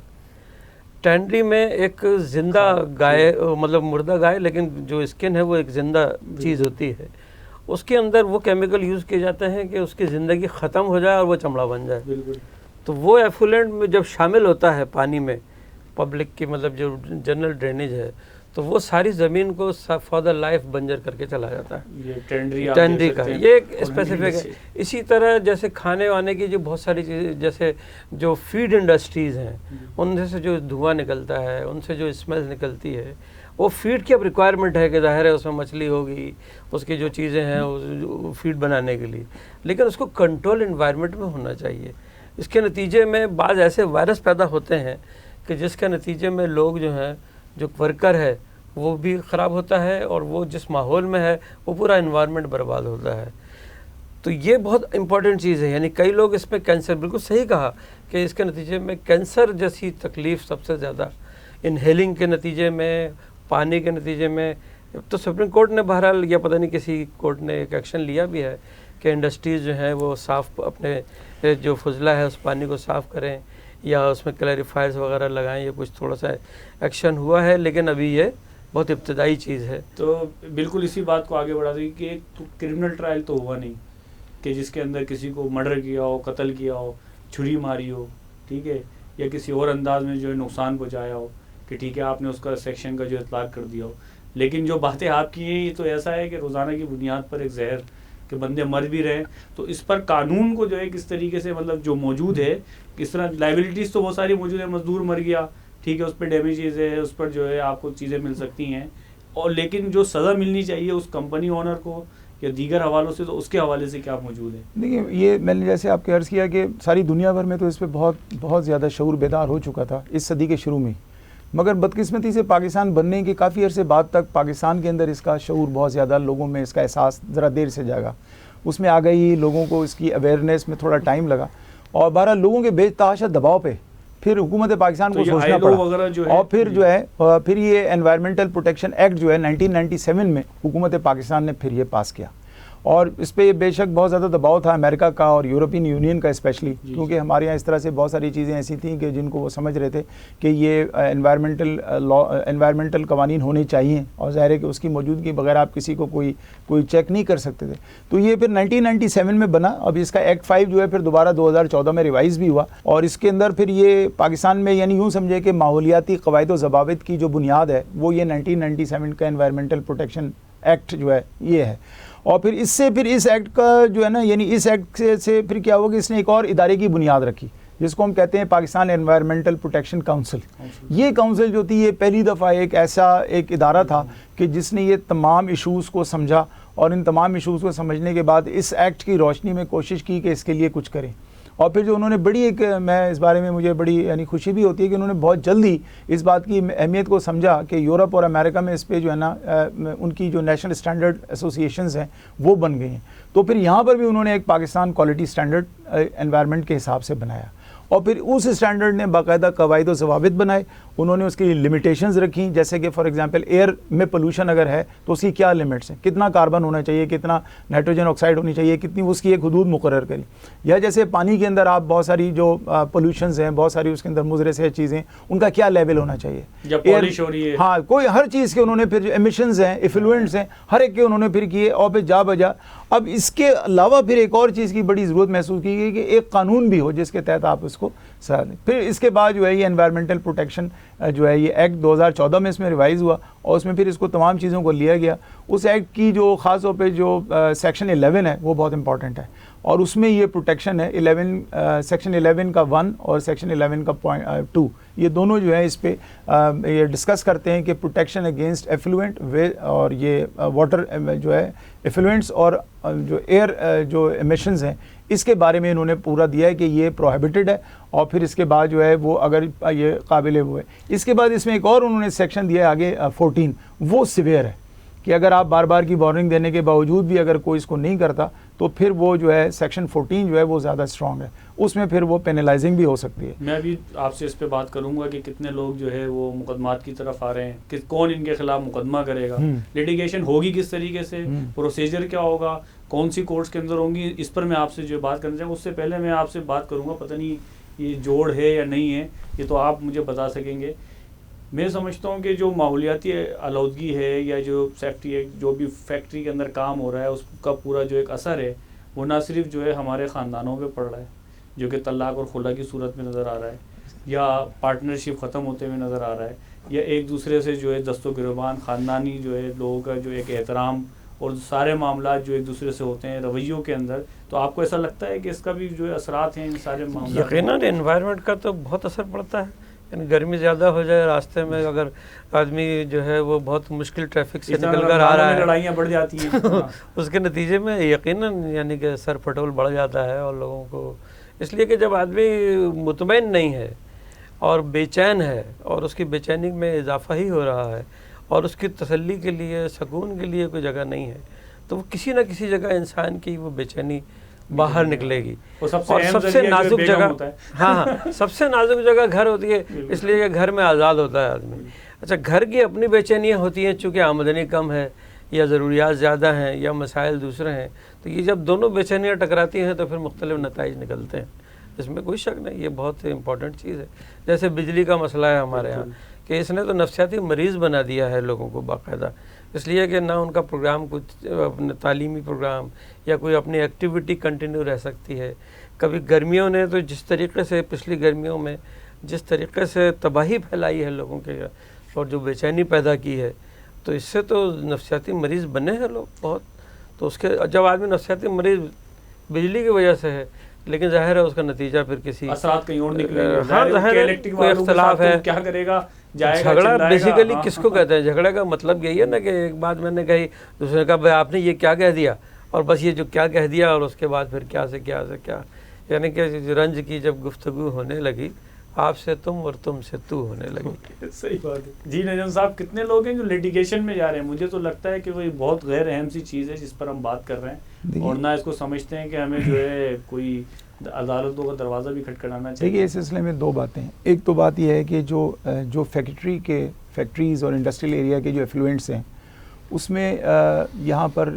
ٹینڈری میں ایک زندہ گائے، مطلب مردہ گائے، لیکن جو اسکن ہے وہ ایک زندہ چیز ہوتی ہے. اس کے اندر وہ کیمیکل یوز کیے جاتے ہیں کہ اس کی زندگی ختم ہو جائے اور وہ چمڑا بن جائے. تو وہ ایفلوئنٹ میں جب شامل ہوتا ہے پانی میں، پبلک کی مطلب جو جنرل ڈرینیج ہے، تو وہ ساری زمین کو فار دا لائف بنجر کر کے چلا جاتا ہے. ٹینڈری کا یہ ایک اسپیسیفک ہے. اسی طرح جیسے کھانے وانے کی جو بہت ساری چیزیں، جیسے جو فیڈ انڈسٹریز ہیں، ان سے جو دھواں نکلتا ہے، ان سے جو اسمیل نکلتی ہے، وہ فیڈ کی اب ریکوائرمنٹ ہے کہ ظاہر ہے اس میں مچھلی ہوگی، اس کی جو چیزیں ہیں فیڈ بنانے کے لیے، لیکن اس کو کنٹرول انوائرمنٹ میں ہونا چاہیے. اس کے نتیجے میں بعض ایسے وائرس پیدا ہوتے ہیں کہ جس کے نتیجے میں لوگ جو ہیں، جو ورکر ہے وہ بھی خراب ہوتا ہے، اور وہ جس ماحول میں ہے وہ پورا انوائرمنٹ برباد ہوتا ہے. تو یہ بہت امپورٹنٹ چیز ہے. یعنی کئی لوگ اس پہ کینسر، بالکل صحیح کہا کہ اس کے نتیجے میں کینسر جیسی تکلیف سب سے زیادہ انہیلنگ کے نتیجے میں، پانی کے نتیجے میں. تو سپریم کورٹ نے بہرحال، یا پتہ نہیں کسی کورٹ نے ایک ایکشن لیا بھی ہے کہ انڈسٹریز جو ہیں وہ صاف اپنے جو فضلہ ہے اس پانی کو صاف کریں، یا اس میں کلیریفائرز وغیرہ لگائیں. یا کچھ تھوڑا سا ایکشن ہوا ہے، لیکن ابھی یہ بہت ابتدائی چیز ہے. تو بالکل اسی بات کو آگے بڑھا دیں کہ ایک کرمنل ٹرائل تو ہوا نہیں کہ جس کے اندر کسی کو مرڈر کیا ہو، قتل کیا ہو، چھری ماری ہو، ٹھیک ہے، یا کسی اور انداز میں جو ہے نقصان پہنچایا ہو کہ ٹھیک ہے آپ نے اس کا سیکشن کا جو اطلاق کر دیا ہو. لیکن جو باتیں آپ کی ہیں یہ تو ایسا ہے کہ روزانہ کی بنیاد پر ایک زہر کہ بندے مر بھی رہے ہیں. تو اس پر قانون کو جو ہے کس طریقے سے مطلب جو موجود ہے، کس طرح لائبلٹیز تو بہت ساری موجود ہیں. مزدور مر گیا، ٹھیک ہے، اس پہ ڈیمیجز ہے، اس پر جو ہے آپ کو چیزیں مل سکتی ہیں. اور لیکن جو سزا ملنی چاہیے اس کمپنی اونر کو یا دیگر حوالوں سے، تو اس کے حوالے سے کیا موجود ہے؟ دیکھیے، یہ میں نے جیسے آپ کے عرض کیا کہ ساری دنیا بھر میں تو اس پہ بہت زیادہ شعور بیدار ہو چکا تھا اس صدی کے شروع میں. مگر بدقسمتی سے پاکستان بننے کے کافی عرصے بعد تک پاکستان کے اندر اس کا شعور بہت زیادہ، لوگوں میں اس کا احساس ذرا دیر سے جاگا. اس میں آ گئی، لوگوں کو اس کی اویئرنیس میں تھوڑا ٹائم لگا، اور بہرحال لوگوں کے بے تحاشا دباؤ پہ پھر حکومت پاکستان کو سوچنا پڑا. اور پھر جو ہے پھر یہ انوائرمنٹل پروٹیکشن ایکٹ جو ہے 1997 میں حکومت پاکستان نے پھر یہ پاس کیا. اور اس پہ بے شک بہت زیادہ دباؤ تھا امریکہ کا اور یورپین یونین کا اسپیشلی، کیونکہ ہمارے یہاں اس طرح سے بہت ساری چیزیں ایسی تھیں کہ جن کو وہ سمجھ رہے تھے کہ یہ انوائرمنٹل قوانین ہونے چاہیے، اور ظاہر ہے کہ اس کی موجودگی بغیر آپ کسی کو کوئی چیک نہیں کر سکتے تھے. تو یہ پھر 1997 میں بنا. اب اس کا ایکٹ 5 جو ہے پھر دوبارہ 2014 میں ریوائز بھی ہوا، اور اس کے اندر پھر یہ پاکستان میں یعنی یوں سمجھے کہ ماحولیاتی قواعد و ضوابط کی جو بنیاد ہے وہ یہ 1997 کا انوائرمنٹل پروٹیکشن ایکٹ جو ہے یہ ہے. اور پھر اس ایکٹ کا جو ہے نا، یعنی اس ایکٹ سے پھر کیا ہوا کہ اس نے ایک اور ادارے کی بنیاد رکھی جس کو ہم کہتے ہیں پاکستان انوائرمنٹل پروٹیکشن کاؤنسل. یہ کاؤنسل جو تھی یہ پہلی دفعہ ایک ادارہ تھا کہ جس نے یہ تمام ایشوز کو سمجھا، اور ان تمام ایشوز کو سمجھنے کے بعد اس ایکٹ کی روشنی میں کوشش کی کہ اس کے لیے کچھ کریں. اور پھر جو انہوں نے بڑی میں اس بارے میں مجھے بڑی یعنی خوشی بھی ہوتی ہے کہ انہوں نے بہت جلدی اس بات کی اہمیت کو سمجھا کہ یورپ اور امریکہ میں اس پہ جو ہے نا ان کی جو نیشنل اسٹینڈرڈ ایسوسیشنز ہیں وہ بن گئی ہیں. تو پھر یہاں پر بھی انہوں نے ایک پاکستان کوالٹی اسٹینڈرڈ انوائرمنٹ کے حساب سے بنایا، اور پھر اس اسٹینڈرڈ نے باقاعدہ قواعد و ضوابط بنائے. انہوں نے اس کی لمیٹیشنز رکھی، جیسے کہ فار ایگزامپل ایئر میں پولوشن اگر ہے تو اس کی کیا لمٹس ہیں، کتنا کاربن ہونا چاہیے، کتنا نائٹروجن آکسائڈ ہونی چاہیے، کتنی اس کی ایک حدود مقرر کری. یا جیسے پانی کے اندر آپ بہت ساری جو پولوشنز ہیں، بہت ساری اس کے اندر مضر سے چیزیں، ان کا کیا لیول ہونا چاہیے، ہاں کوئی ہر چیز کے انہوں نے پھر جو ایمیشنز ہیں، ایفلوئنٹس ہیں، ہر ایک کے انہوں نے پھر کیے. اور پھر جا بجا اب اس کے علاوہ پھر ایک اور چیز کی بڑی ضرورت محسوس کی گئی کہ ایک قانون بھی ہو جس کے تحت آپ اس کو سزا دیں. پھر اس کے بعد جو ہے یہ انوائرمنٹل پروٹیکشن جو ہے یہ ایکٹ 2014 میں اس میں ریوائز ہوا، اور اس میں پھر اس کو تمام چیزوں کو لیا گیا. اس ایکٹ کی جو خاص طور پہ جو سیکشن 11 ہے وہ بہت امپورٹنٹ ہے، اور اس میں یہ پروٹیکشن ہے 11 سیکشن 11 کا 1 اور سیکشن 11 کا 2، یہ دونوں جو ہے اس پہ یہ ڈسکس کرتے ہیں کہ پروٹیکشن اگینسٹ ایفلوئنٹ اور یہ واٹر جو ہے ایفلوئنٹس اور جو ایئر جو ایمیشنز ہیں اس کے بارے میں انہوں نے پورا دیا ہے کہ یہ پروہیبٹڈ ہے، اور پھر اس کے بعد جو ہے وہ اگر یہ قابل وہ ہے. اس کے بعد اس میں ایک اور انہوں نے سیکشن دیا ہے آگے 14، وہ سیویئر ہے کہ اگر آپ بار بار کی وارننگ دینے کے باوجود بھی اگر کوئی اس کو نہیں کرتا تو پھر وہ جو ہے سیکشن 14 جو ہے وہ زیادہ اسٹرانگ ہے، اس میں پھر وہ پینلائزنگ بھی ہو سکتی ہے. میں ابھی آپ سے اس پہ بات کروں گا کہ کتنے لوگ جو ہے وہ مقدمات کی طرف آ رہے ہیں، کہ کون ان کے خلاف مقدمہ کرے گا، لیٹیگیشن ہوگی کس طریقے سے، پروسیجر کیا ہوگا، کون سی کورٹس کے اندر ہوں گی، اس پر میں آپ سے جو بات کرنا چاہوں گا. اس سے پہلے میں آپ سے بات کروں گا، پتہ نہیں یہ جوڑ ہے یا نہیں ہے، یہ تو آپ مجھے بتا سکیں گے. میں سمجھتا ہوں کہ جو ماحولیاتی آلودگی ہے یا جو سیفٹی ایکٹ جو بھی فیکٹری کے اندر کام ہو رہا ہے اس کا پورا جو ایک اثر ہے وہ نہ صرف جو ہے ہمارے خاندانوں پہ پڑ رہا ہے جو کہ طلاق اور خلا کی صورت میں نظر آ رہا ہے، یا پارٹنرشپ ختم ہوتے ہوئے نظر آ رہا ہے، یا ایک دوسرے سے جو ہے دست و گریبان خاندانی جو ہے لوگوں کا جو ایک احترام اور سارے معاملات جو ایک دوسرے سے ہوتے ہیں رویوں کے اندر. تو آپ کو ایسا لگتا ہے کہ اس کا بھی جو ہے اثرات ہیں ان سارے معاملات؟ یقیناً انوائرمنٹ کا تو بہت اثر پڑتا ہے. یعنی گرمی زیادہ ہو جائے راستے میں، اگر آدمی جو ہے وہ بہت مشکل ٹریفک سے نکل کر آ رہا ہے، لڑائیاں بڑھ جاتی ہیں اس کے نتیجے میں یقیناً یعنی کہ سر پھٹول بڑھ جاتا ہے. اور لوگوں کو اس لیے کہ جب آدمی مطمئن نہیں ہے اور بے چین ہے اور اس کی بے چینی میں اضافہ ہی ہو رہا ہے اور اس کی تسلی کے لیے سکون کے لیے کوئی جگہ نہیں ہے، تو وہ کسی نہ کسی جگہ انسان کی وہ بے چینی باہر نکلے گی. اور سب سے نازک جگہ سب سے نازک جگہ گھر ہوتی ہے، اس لیے کہ گھر میں آزاد ہوتا ہے آدمی. اچھا، گھر کی اپنی بے چینیاں ہوتی ہیں چونکہ آمدنی کم ہے یا ضروریات زیادہ ہیں یا مسائل دوسرے ہیں، تو یہ جب دونوں بے چینیاں ٹکراتی ہیں تو پھر مختلف نتائج نکلتے ہیں. اس میں کوئی شک نہیں، یہ بہت امپورٹنٹ چیز ہے. جیسے بجلی کا مسئلہ ہے ہمارے یہاں کہ اس نے تو نفسیاتی مریض بنا دیا ہے لوگوں کو باقاعدہ، اس لیے کہ نہ ان کا پروگرام کچھ اپنے تعلیمی پروگرام یا کوئی اپنی ایکٹیویٹی کنٹینیو رہ سکتی ہے. کبھی گرمیوں نے تو جس طریقے سے پچھلی گرمیوں میں جس طریقے سے تباہی پھیلائی ہے لوگوں کے اور جو بے چینی پیدا کی ہے، تو اس سے تو نفسیاتی مریض بنے ہیں لوگ بہت. تو اس کے جب آدمی نفسیاتی مریض بجلی کی وجہ سے ہے، لیکن ظاہر ہے اس کا نتیجہ پھر کسی اثرات کہیں اور نکلیں گے. ہاں ظاہر ہے کوئی اختلاف ہے. کیا کرے گا؟ جھگڑا بیسیکلی کس کو کہتے ہیں؟ جھگڑے کا مطلب یہی ہے نا کہ ایک بات میں نے کہی، دوسرے نے کہا بھائی آپ نے یہ کیا کہہ دیا، اور بس یہ جو کیا کہہ دیا اور اس کے بعد پھر کیا سے کیا سے کیا، یعنی کہ رنج کی جب گفتگو ہونے لگی، آپ سے تم اور تم سے تو ہونے لگی. صحیح بات ہے. جی نجم صاحب، کتنے لوگ ہیں جو لیٹیگیشن میں جا رہے ہیں؟ مجھے تو لگتا ہے کہ وہ بہت غیر اہم سی چیز ہے جس پر ہم بات کر رہے ہیں، اور نہ اس کو سمجھتے ہیں کہ ہمیں جو ہے کوئی عدالتوں کا دروازہ بھی کھٹکھٹانا چاہیے. دیکھیے، اس سلسلے میں دو باتیں ہیں. ایک تو بات یہ ہے کہ جو فیکٹریز اور انڈسٹریل ایریا کے جو ایفلوئنٹس ہیں اس میں یہاں پر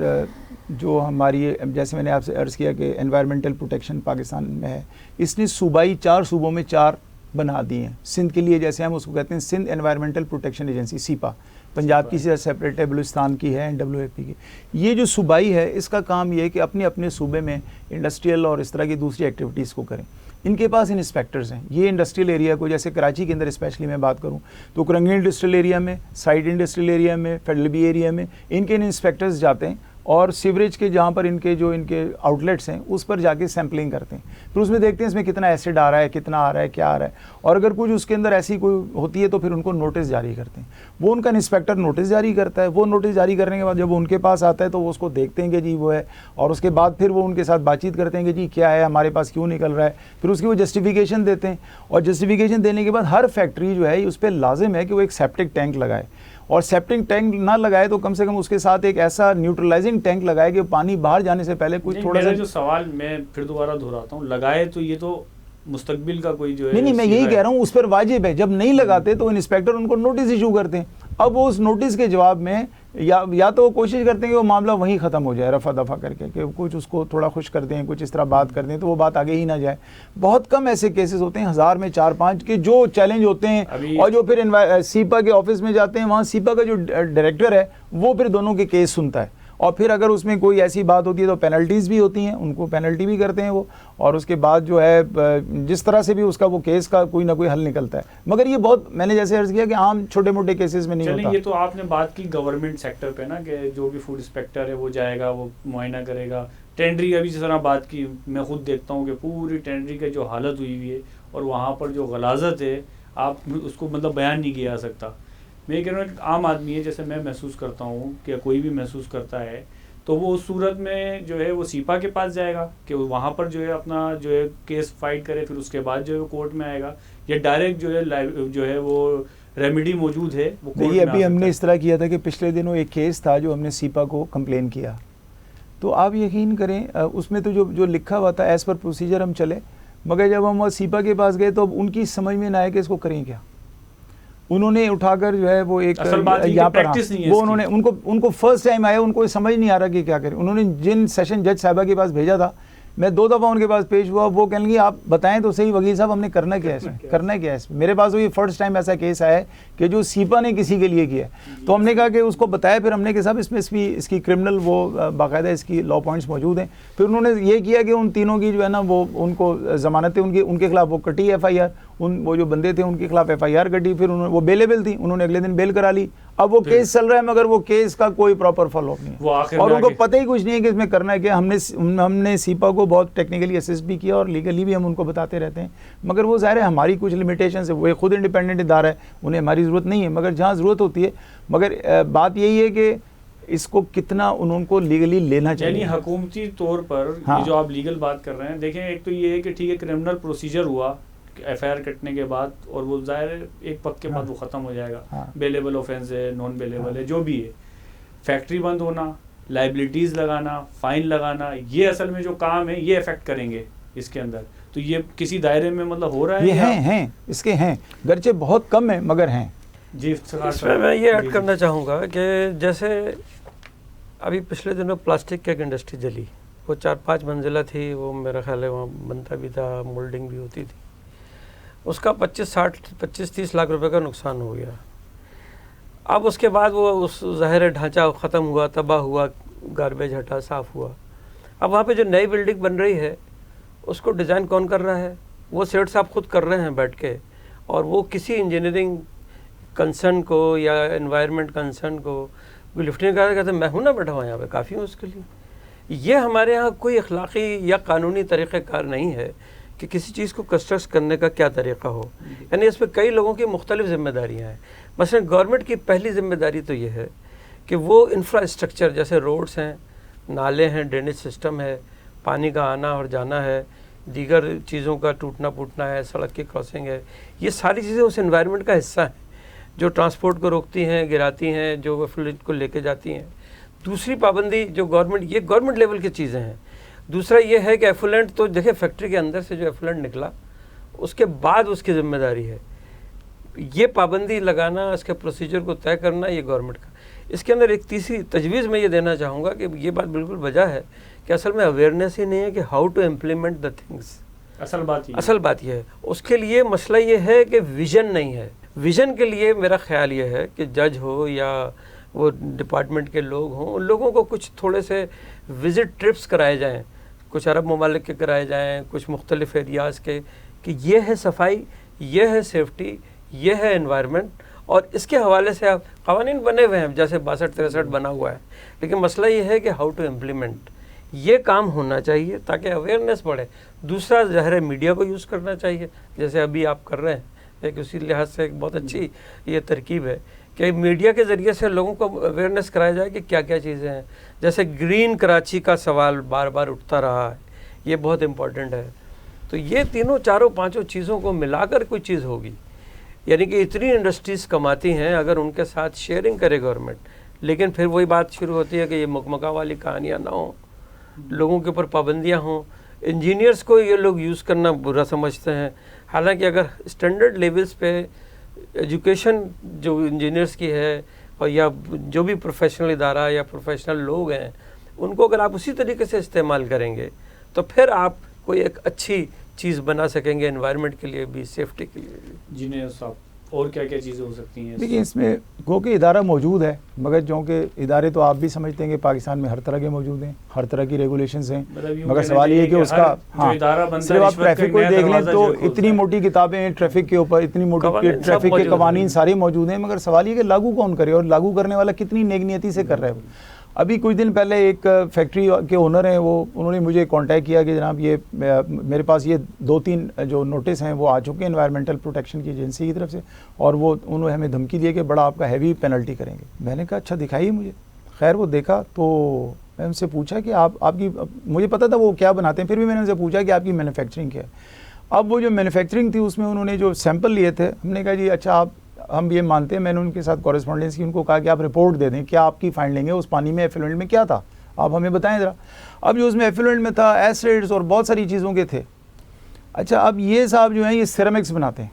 جو ہماری، جیسے میں نے آپ سے عرض کیا کہ انوائرمنٹل پروٹیکشن پاکستان میں ہے، اس نے صوبائی 4 صوبوں میں 4 بنا دیے ہیں. سندھ کے لیے جیسے ہم اس کو کہتے ہیں Sindh environmental protection agency SEPA, Punjab کی سیپریٹ ہے، بلوچستان کی ہے، NWFP کی. یہ جو صوبائی ہے اس کا کام یہ ہے کہ اپنے اپنے صوبے میں انڈسٹریل اور اس طرح کی دوسری ایکٹیویٹیز کو کریں. ان کے پاس انسپیکٹرز ہیں. یہ انڈسٹریل ایریا کو، جیسے کراچی کے اندر اسپیشلی میں بات کروں تو کرنگی انڈسٹریل ایریا میں، سائڈ انڈسٹریل ایریا میں، فیڈلبی ایریا میں ان کے انسپیکٹرز جاتے ہیں اور سیوریج کے جہاں پر ان کے آؤٹ لیٹس ہیں اس پر جا کے سیمپلنگ کرتے ہیں. پھر اس میں دیکھتے ہیں اس میں کتنا ایسڈ آ رہا ہے، کتنا آ رہا ہے، کیا آ رہا ہے، اور اگر کچھ اس کے اندر ایسی کوئی ہوتی ہے تو پھر ان کو نوٹس جاری کرتے ہیں. وہ ان کا انسپیکٹر نوٹس جاری کرتا ہے. وہ نوٹس جاری کرنے کے بعد جب ان کے پاس آتا ہے تو وہ اس کو دیکھتے ہیں کہ جی وہ ہے، اور اس کے بعد پھر وہ ان کے ساتھ بات چیت کرتے ہیں کہ جی کیا ہے، ہمارے پاس کیوں نکل رہا ہے. پھر اس کی وہ جسٹیفیکیشن دیتے ہیں، اور جسٹیفیکیشن دینے کے بعد ہر فیکٹری جو ہے اس پہ لازم ہے کہ وہ ایک سیپٹک ٹینک لگائے، اور سیپٹنگ ٹینک نہ لگائے تو کم سے کم اس کے ساتھ ایک ایسا نیوٹرلائزنگ ٹینک لگائے کہ پانی باہر جانے سے پہلے کچھ تھوڑا سا. جو سوال میں پھر دوبارہ دہراتا ہوں، لگائے تو یہ تو مستقبل کا کوئی جو ہے نہیں میں یہی کہہ رہا ہوں اس پر واجب ہے. جب نہیں لگاتے تو انسپیکٹر ان کو نوٹس ایشو کرتے ہیں. اب وہ اس نوٹس کے جواب میں یا تو وہ کوشش کرتے ہیں کہ وہ معاملہ وہیں ختم ہو جائے رفع دفع کر کے، کہ کچھ اس کو تھوڑا خوش کر دیں، کچھ اس طرح بات کر دیں تو وہ بات آگے ہی نہ جائے. بہت کم ایسے کیسز ہوتے ہیں، 1000 میں 4-5 کے جو چیلنج ہوتے ہیں، اور جو پھر سیپا کے آفس میں جاتے ہیں، وہاں سیپا کا جو ڈائریکٹر ہے وہ پھر دونوں کے کیس سنتا ہے، اور پھر اگر اس میں کوئی ایسی بات ہوتی ہے تو پینلٹیز بھی ہوتی ہیں، ان کو پینلٹی بھی کرتے ہیں وہ، اور اس کے بعد جو ہے جس طرح سے بھی اس کا وہ کیس کا کوئی نہ کوئی حل نکلتا ہے. مگر یہ بہت، میں نے جیسے عرض کیا کہ عام چھوٹے موٹے کیسز میں نہیں ہوتا. یہ تو آپ نے بات کی گورنمنٹ سیکٹر پہ نا، کہ جو بھی فوڈ انسپیکٹر ہے وہ جائے گا، وہ معائنہ کرے گا، ٹینڈری کا بھی جس طرح بات کی، میں خود دیکھتا ہوں کہ پوری ٹینڈری کا جو حالت ہوئی ہوئی ہے اور وہاں پر جو غلاظت ہے آپ اس کو مطلب بیان نہیں کیا جا سکتا. میں یہ کہہ رہا ہوں ایک عام آدمی ہے، جیسے میں محسوس کرتا ہوں کہ کوئی بھی محسوس کرتا ہے، تو وہ اس صورت میں جو ہے وہ سیپا کے پاس جائے گا کہ وہاں پر جو ہے اپنا جو ہے کیس فائٹ کرے، پھر اس کے بعد جو ہے وہ کورٹ میں آئے گا، یا ڈائریکٹ جو ہے وہ ریمیڈی موجود ہے وہ کورٹ میں. ابھی ہم نے اس طرح کیا تھا کہ پچھلے دنوں ایک کیس تھا جو ہم نے سیپا کو کمپلین کیا، تو آپ یقین کریں اس میں تو جو لکھا ہوا تھا ایز پر پروسیجر ہم چلے، مگر جب ہم سیپا کے پاس گئے تو اب ان کی سمجھ میں نہ آئے کہ اس کو کریں کیا. انہوں نے اٹھا کر جو ہے وہ ایک یہاں پر وہ انہوں نے ان کو فرسٹ ٹائم آیا، ان کو سمجھ نہیں آ رہا کہ کیا کریں. انہوں نے جن سیشن جج صاحبہ کے پاس بھیجا تھا، میں 2 دفعہ ان کے پاس پیش ہوا، وہ کہنے لگی آپ بتائیں تو صحیح وکیل صاحب ہم نے کرنا کیا ہے، اس میں کرنا کیا ہے. اس میں میرے پاس یہ فرسٹ ٹائم ایسا کیس آیا ہے کہ جو سیپا نے کسی کے لیے کیا ہے. تو ہم نے کہا کہ اس کو بتایا، پھر ہم نے کہ صاحب اس میں اس کی کرمنل وہ باقاعدہ اس کی لا پوائنٹس موجود ہیں. پھر انہوں نے یہ کیا کہ ان تینوں کی جو ہے نا وہ ان کو ضمانتیں ان کے خلاف وہ کٹی FIR، وہ جو بندے تھے ان کے خلاف FIR کٹی، پھر وہ بیلیبل تھی، انہوں نے اگلے دن بیل کرا لی. اب وہ کیس چل رہا ہے مگر وہ کیس کا کوئی پراپر فالو اپ نہیں ہے، اور ان کو پتہ ہی کچھ نہیں ہے کہ اس میں کرنا ہے کیا. ہم نے سیپا کو بہت ٹیکنیکلی اسسٹ بھی کیا اور لیگلی بھی ہم ان کو بتاتے رہتے ہیں، مگر وہ ظاہر ہے ہماری کچھ لمیٹیشنز ہے، وہ خود انڈیپینڈنٹ ادارہ ہے، انہیں ہماری ضرورت نہیں ہے، مگر جہاں ضرورت ہوتی ہے. مگر بات یہی ہے کہ اس کو کتنا ان کو لیگلی لینا چاہیے. یعنی حکومتی طور پر جو آپ لیگل بات کر رہے ہیں، دیکھیں ایک تو یہ ہے کہ ٹھیک ہے کرمنل پروسیجر ہوا FIR کٹنے کے بعد، اور وہ ظاہر ایک وقت کے بعد وہ ختم ہو جائے گا، بیلیبل آفینس ہے، نان بیلیبل ہے، جو بھی ہے. فیکٹری بند ہونا، لائبلٹیز لگانا، فائن لگانا، یہ اصل میں جو کام ہے یہ افیکٹ کریں گے اس کے اندر. تو یہ کسی دائرے میں مطلب ہو رہا ہے، یہ ہیں اس کے ہیں، گرچہ بہت کم ہیں مگر ہیں. جی اس میں یہ ایڈ کرنا چاہوں گا کہ جیسے ابھی پچھلے دنوں پلاسٹک کی ایک انڈسٹری جلی، وہ 4-5 منزلہ تھی، وہ میرا خیال ہے وہاں بنتا بھی تھا، مولڈنگ بھی ہوتی تھی. اس کا 25-30 لاکھ روپے کا نقصان ہو گیا. اب اس کے بعد وہ اس ظاہر ڈھانچہ ختم ہوا، تباہ ہوا، گاربیج ہٹا، صاف ہوا. اب وہاں پہ جو نئی بلڈنگ بن رہی ہے اس کو ڈیزائن کون کر رہا ہے؟ وہ سیٹ صاحب خود کر رہے ہیں بیٹھ کے، اور وہ کسی انجینئرنگ کنسرن کو یا انوائرمنٹ کنسرن کو لفٹ نہیں کر کہتے میں ہوں نا بیٹھا ہوا یہاں پہ، کافی ہوں اس کے لیے. یہ ہمارے ہاں کوئی اخلاقی یا قانونی طریقہ کار نہیں ہے کہ کسی چیز کو کنسٹرکٹ کرنے کا کیا طریقہ ہو. یعنی اس پہ کئی لوگوں کی مختلف ذمہ داریاں ہیں. مثلا گورنمنٹ کی پہلی ذمہ داری تو یہ ہے کہ وہ انفراسٹرکچر جیسے روڈز ہیں، نالے ہیں، ڈرینیج سسٹم ہے، پانی کا آنا اور جانا ہے، دیگر چیزوں کا ٹوٹنا پھوٹنا ہے، سڑک کی کراسنگ ہے، یہ ساری چیزیں اس انوائرمنٹ کا حصہ ہیں جو ٹرانسپورٹ کو روکتی ہیں، گراتی ہیں، جو ایفلوئنٹ کو لے کے جاتی ہیں. دوسری پابندی جو گورنمنٹ، یہ گورنمنٹ لیول کی چیزیں ہیں. دوسرا یہ ہے کہ ایفلوئنٹ تو دیکھیں فیکٹری کے اندر سے جو ایفلوئنٹ نکلا اس کے بعد اس کی ذمہ داری ہے یہ پابندی لگانا، اس کے پروسیجر کو طے کرنا، یہ گورنمنٹ کا. اس کے اندر ایک تیسری تجویز میں یہ دینا چاہوں گا کہ یہ بات بالکل وجہ ہے کہ اصل میں اویئرنیس ہی نہیں ہے کہ how to implement the things. اصل بات یہ ہے، اس کے لیے مسئلہ یہ ہے کہ ویژن نہیں ہے. ویژن کے لیے میرا خیال یہ ہے کہ جج ہو یا وہ ڈپارٹمنٹ کے لوگ ہوں، ان لوگوں کو کچھ تھوڑے سے وزٹ ٹرپس کرائے جائیں، کچھ عرب ممالک کے کرائے جائیں، کچھ مختلف ایریاز کے، کہ یہ ہے صفائی، یہ ہے سیفٹی، یہ ہے انوائرمنٹ. اور اس کے حوالے سے آپ قوانین بنے ہوئے ہیں جیسے 62-63 بنا ہوا ہے، لیکن مسئلہ یہ ہے کہ ہاؤ ٹو امپلیمنٹ یہ کام ہونا چاہیے تاکہ اویئرنیس بڑھے. دوسرا ظاہر ہے میڈیا کو یوز کرنا چاہیے جیسے ابھی آپ کر رہے ہیں. ایک اسی لحاظ سے ایک بہت اچھی یہ ترکیب ہے کہ میڈیا کے ذریعے سے لوگوں کو اویئرنیس کرایا جائے کہ کیا کیا چیزیں ہیں. جیسے گرین کراچی کا سوال بار بار اٹھتا رہا ہے، یہ بہت امپورٹنٹ ہے. تو یہ تینوں چاروں پانچوں چیزوں کو ملا کر کوئی چیز ہوگی. یعنی کہ اتنی انڈسٹریز کماتی ہیں، اگر ان کے ساتھ شیئرنگ کرے گورنمنٹ، لیکن پھر وہی بات شروع ہوتی ہے کہ یہ مکمکہ والی کہانیاں نہ ہوں، لوگوں کے اوپر پابندیاں ہوں. انجینئرز کو یہ لوگ یوز کرنا برا سمجھتے ہیں، حالانکہ اگر اسٹینڈرڈ لیولز پہ ایجوکیشن جو انجینئرز کی ہے اور یا جو بھی پروفیشنل ادارہ یا پروفیشنل لوگ ہیں ان کو اگر آپ اسی طریقے سے استعمال کریں گے تو پھر آپ کوئی ایک اچھی چیز بنا سکیں گے، انوائرمنٹ کے لیے بھی، سیفٹی کے لیے بھی. جی نہیں صاحب، اور کیا کیا چیزیں ہو سکتی ہیں؟ دیکھیے اس میں گو کہ ادارہ موجود ہے، مگر چونکہ ادارے تو آپ بھی سمجھتے ہیں کہ پاکستان میں ہر طرح کے موجود ہیں، ہر طرح کی ریگولیشنز ہیں، مگر سوال یہ ہے کہ اس کا صرف آپ ٹریفک کو دیکھ لیں تو اتنی موٹی کتابیں ہیں ٹریفک کے اوپر، اتنی موٹی ٹریفک کے قوانین سارے موجود ہیں، مگر سوال یہ کہ لاگو کون کرے اور لاگو کرنے والا کتنی نیک نیتی سے کر رہا ہے. ابھی کچھ دن پہلے ایک فیکٹری کے اونر ہیں وہ انہوں نے مجھے کانٹیکٹ کیا کہ جناب یہ میرے پاس یہ 2-3 جو نوٹس ہیں وہ آ چکے ہیں انوائرمنٹل پروٹیکشن کی ایجنسی کی طرف سے, اور وہ انہوں نے ہمیں دھمکی دی کہ بڑا آپ کا ہیوی پینلٹی کریں گے. میں نے کہا اچھا دکھائیے مجھے. خیر وہ دیکھا تو میں ان سے پوچھا کہ آپ کی, مجھے پتا تھا وہ کیا بناتے ہیں, پھر بھی میں نے ان سے پوچھا کہ آپ کی مینوفیکچرنگ کیا ہے. اب وہ جو مینوفیکچرنگ تھی اس میں انہوں نے جو سیمپل لیے تھے, ہم نے کہا جی اچھا ہم یہ مانتے ہیں, میں نے ان کے ساتھ کورسپونڈنس کی, ان کو کہا کہ آپ رپورٹ دے دیں کیا آپ کی فائنڈنگ ہے اس پانی میں ایفلوئنٹ میں کیا تھا, آپ ہمیں بتائیں ذرا. اب جو اس میں ایفلوئنٹ میں تھا ایسڈز اور بہت ساری چیزوں کے تھے. اچھا اب یہ صاحب جو ہیں یہ سیرامکس بناتے ہیں,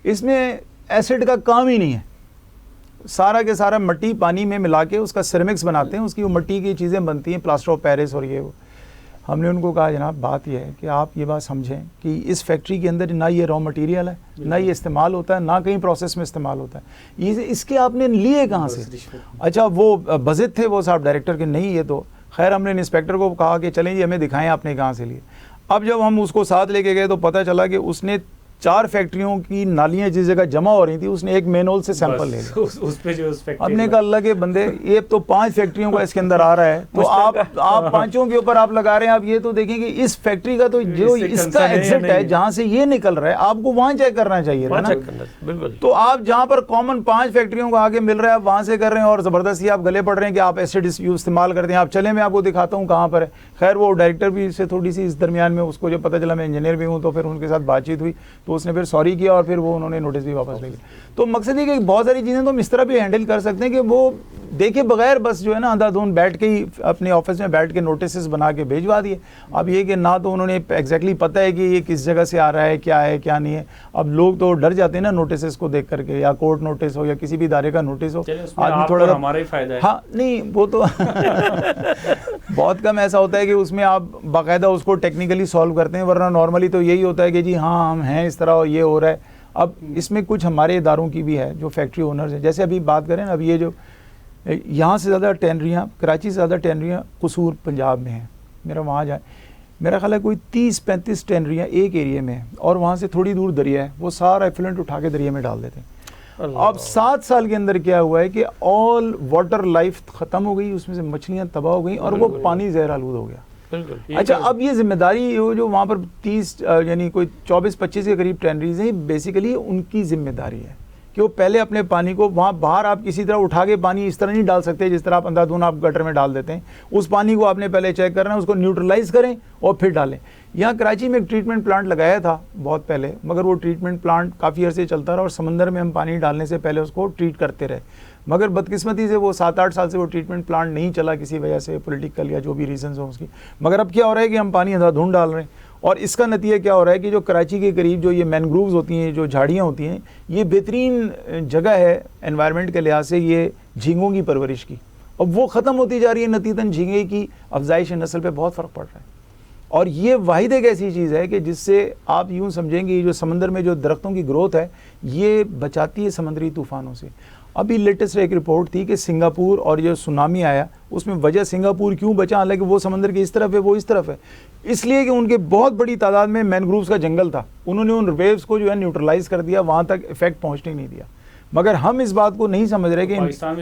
اس میں ایسڈ کا کام ہی نہیں ہے, سارا کے سارا مٹی پانی میں ملا کے اس کا سیرامکس بناتے ہیں, اس کی وہ مٹی کی چیزیں بنتی ہیں, پلاسٹر آف پیرس اور یہ وہ. ہم نے ان کو کہا جناب بات یہ ہے کہ آپ یہ بات سمجھیں کہ اس فیکٹری کے اندر نہ یہ را مٹیریل ہے, نہ یہ استعمال ہوتا ہے, نہ کہیں پروسیس میں استعمال ہوتا ہے, یہ اس کے آپ نے لیے کہاں سے. اچھا وہ بزد تھے وہ صاحب ڈائریکٹر کے, نہیں یہ تو خیر ہم نے انسپیکٹر کو کہا کہ چلیں جی ہمیں دکھائیں آپ نے کہاں سے لیے. اب جب ہم اس کو ساتھ لے کے گئے تو پتہ چلا کہ اس نے 4 فیکٹریوں کی نالیاں جس جگہ جمع ہو رہی تھی اس نے ایک مین ہول سے سیمپل لے لیا. اس پہ جو ہم نے کہا اللہ کے بندے یہ تو 5 فیکٹریوں کا اس کے اندر آ رہا ہے, تو آپ 5 کے اوپر آپ لگا رہے ہیں. آپ یہ تو دیکھیں کہ اس فیکٹری کا تو جو اس کا ایگزٹ ہے جہاں سے یہ نکل رہا ہے آپ کو وہاں چیک کرنا چاہیے نا. بالکل. تو آپ جہاں پر کامن 5 فیکٹریوں کو آگے مل رہا ہے آپ وہاں سے کر رہے ہیں, اور زبردستی آپ گلے پڑ رہے ہیں کہ آپ ایسڈ استعمال کرتے ہیں. آپ چلیں میں آپ کو دکھاتا ہوں کہاں پر ہے. خیر وہ ڈائریکٹر بھی سے تھوڑی سی اس درمیان میں اس کو جب پتہ چلا میں انجینئر بھی ہوں تو پھر ان کے ساتھ بات چیت ہوئی تو اس نے پھر سوری کیا اور پھر وہ انہوں نے نوٹس بھی واپس لے گئے. تو مقصد یہ کہ بہت ساری چیزیں تو ہم اس طرح بھی ہینڈل کر سکتے ہیں کہ وہ دیکھے بغیر بس جو ہے نا اندھا دھند بیٹھ کے ہی اپنے آفس میں بیٹھ کے نوٹسز بنا کے بھیجوا دیے. اب یہ کہ نہ تو انہوں نے ایگزیکٹلی پتہ ہے کہ یہ کس جگہ سے آ رہا ہے, کیا ہے کیا نہیں ہے. اب لوگ تو ڈر جاتے ہیں نا نوٹسز کو دیکھ کر کے, یا کورٹ نوٹس ہو یا کسی بھی ادارے کا نوٹس ہو, آدمی تھوڑا سا ہمارا ہی فائدہ ہے. ہاں نہیں وہ تو بہت کم ایسا ہوتا ہے کہ اس میں آپ باقاعدہ اس کو ٹیکنیکلی سالو کرتے ہیں, ورنہ نارملی تو یہی ہوتا ہے کہ جی ہاں ہم ہیں اس طرح اور یہ ہو رہا ہے. اب اس میں کچھ ہمارے اداروں کی بھی ہے جو فیکٹری اونرز ہیں, جیسے ابھی بات کریں نا, اب یہ جو یہاں سے زیادہ ٹینریاں, کراچی سے زیادہ ٹینریاں قصور پنجاب میں ہیں. میرا وہاں جائیں میرا خیال ہے کوئی 30-35 ٹینریاں ایک ایریے میں ہیں, اور وہاں سے تھوڑی دور دریا ہے, وہ سارا ایفلوئنٹ اٹھا کے دریا میں ڈال دیتے ہیں. اب 7 سال کے اندر کیا ہوا ہے کہ آل واٹر لائف ختم ہو گئی, اس میں سے مچھلیاں تباہ ہو گئیں اور وہ پانی زہر آلود ہو گیا. اچھا اب یہ ذمہ داری جو وہاں پر 30 یعنی کوئی 24-25 کے قریب ٹینریز ہیں, بیسیکلی ان کی ذمہ داری ہے کہ وہ پہلے اپنے پانی کو وہاں باہر آپ کسی طرح اٹھا کے پانی اس طرح نہیں ڈال سکتے جس طرح آپ اندھا دھند آپ گٹر میں ڈال دیتے ہیں. اس پانی کو آپ نے پہلے چیک کرنا ہے, اس کو نیوٹرلائز کریں اور پھر ڈالیں. یہاں کراچی میں ایک ٹریٹمنٹ پلانٹ لگایا تھا بہت پہلے, مگر وہ ٹریٹمنٹ پلانٹ کافی عرصے چلتا رہا اور سمندر میں ہم پانی ڈالنے سے پہلے اس کو ٹریٹ کرتے رہے, مگر بدقسمتی سے وہ 7-8 سال سے وہ ٹریٹمنٹ پلانٹ نہیں چلا کسی وجہ سے, پولیٹیکل یا جو بھی ریزنز ہوں اس کی. مگر اب کیا ہو رہا ہے کہ ہم پانی اندھا دھند ڈال رہے ہیں, اور اس کا نتیجہ کیا ہو رہا ہے کہ جو کراچی کے قریب جو یہ مینگرووز ہوتی ہیں, جو جھاڑیاں ہوتی ہیں, یہ بہترین جگہ ہے انوائرمنٹ کے لحاظ سے یہ جھینگوں کی پرورش کی. اب وہ ختم ہوتی جا رہی ہے, نتیجتاً جھینگے کی افزائش نسل پہ بہت فرق پڑ رہا ہے. اور یہ واحد ایک ایسی چیز ہے کہ جس سے آپ یوں سمجھیں گے جو سمندر میں جو درختوں کی گروتھ ہے یہ بچاتی ہے سمندری طوفانوں سے. ابھی لیٹسٹ ایک رپورٹ تھی کہ سنگاپور اور جو سونامی آیا اس میں وجہ سنگاپور کیوں بچا, حالانکہ وہ سمندر کے اس طرف ہے وہ اس طرف ہے, اس لیے کہ ان کے بہت بڑی تعداد میں مینگرووز کا جنگل تھا, انہوں نے ان ویوز کو جو ہے نیوٹرلائز کر دیا, وہاں تک افیکٹ پہنچنے نہیں دیا. مگر ہم اس بات کو نہیں سمجھ رہے کہ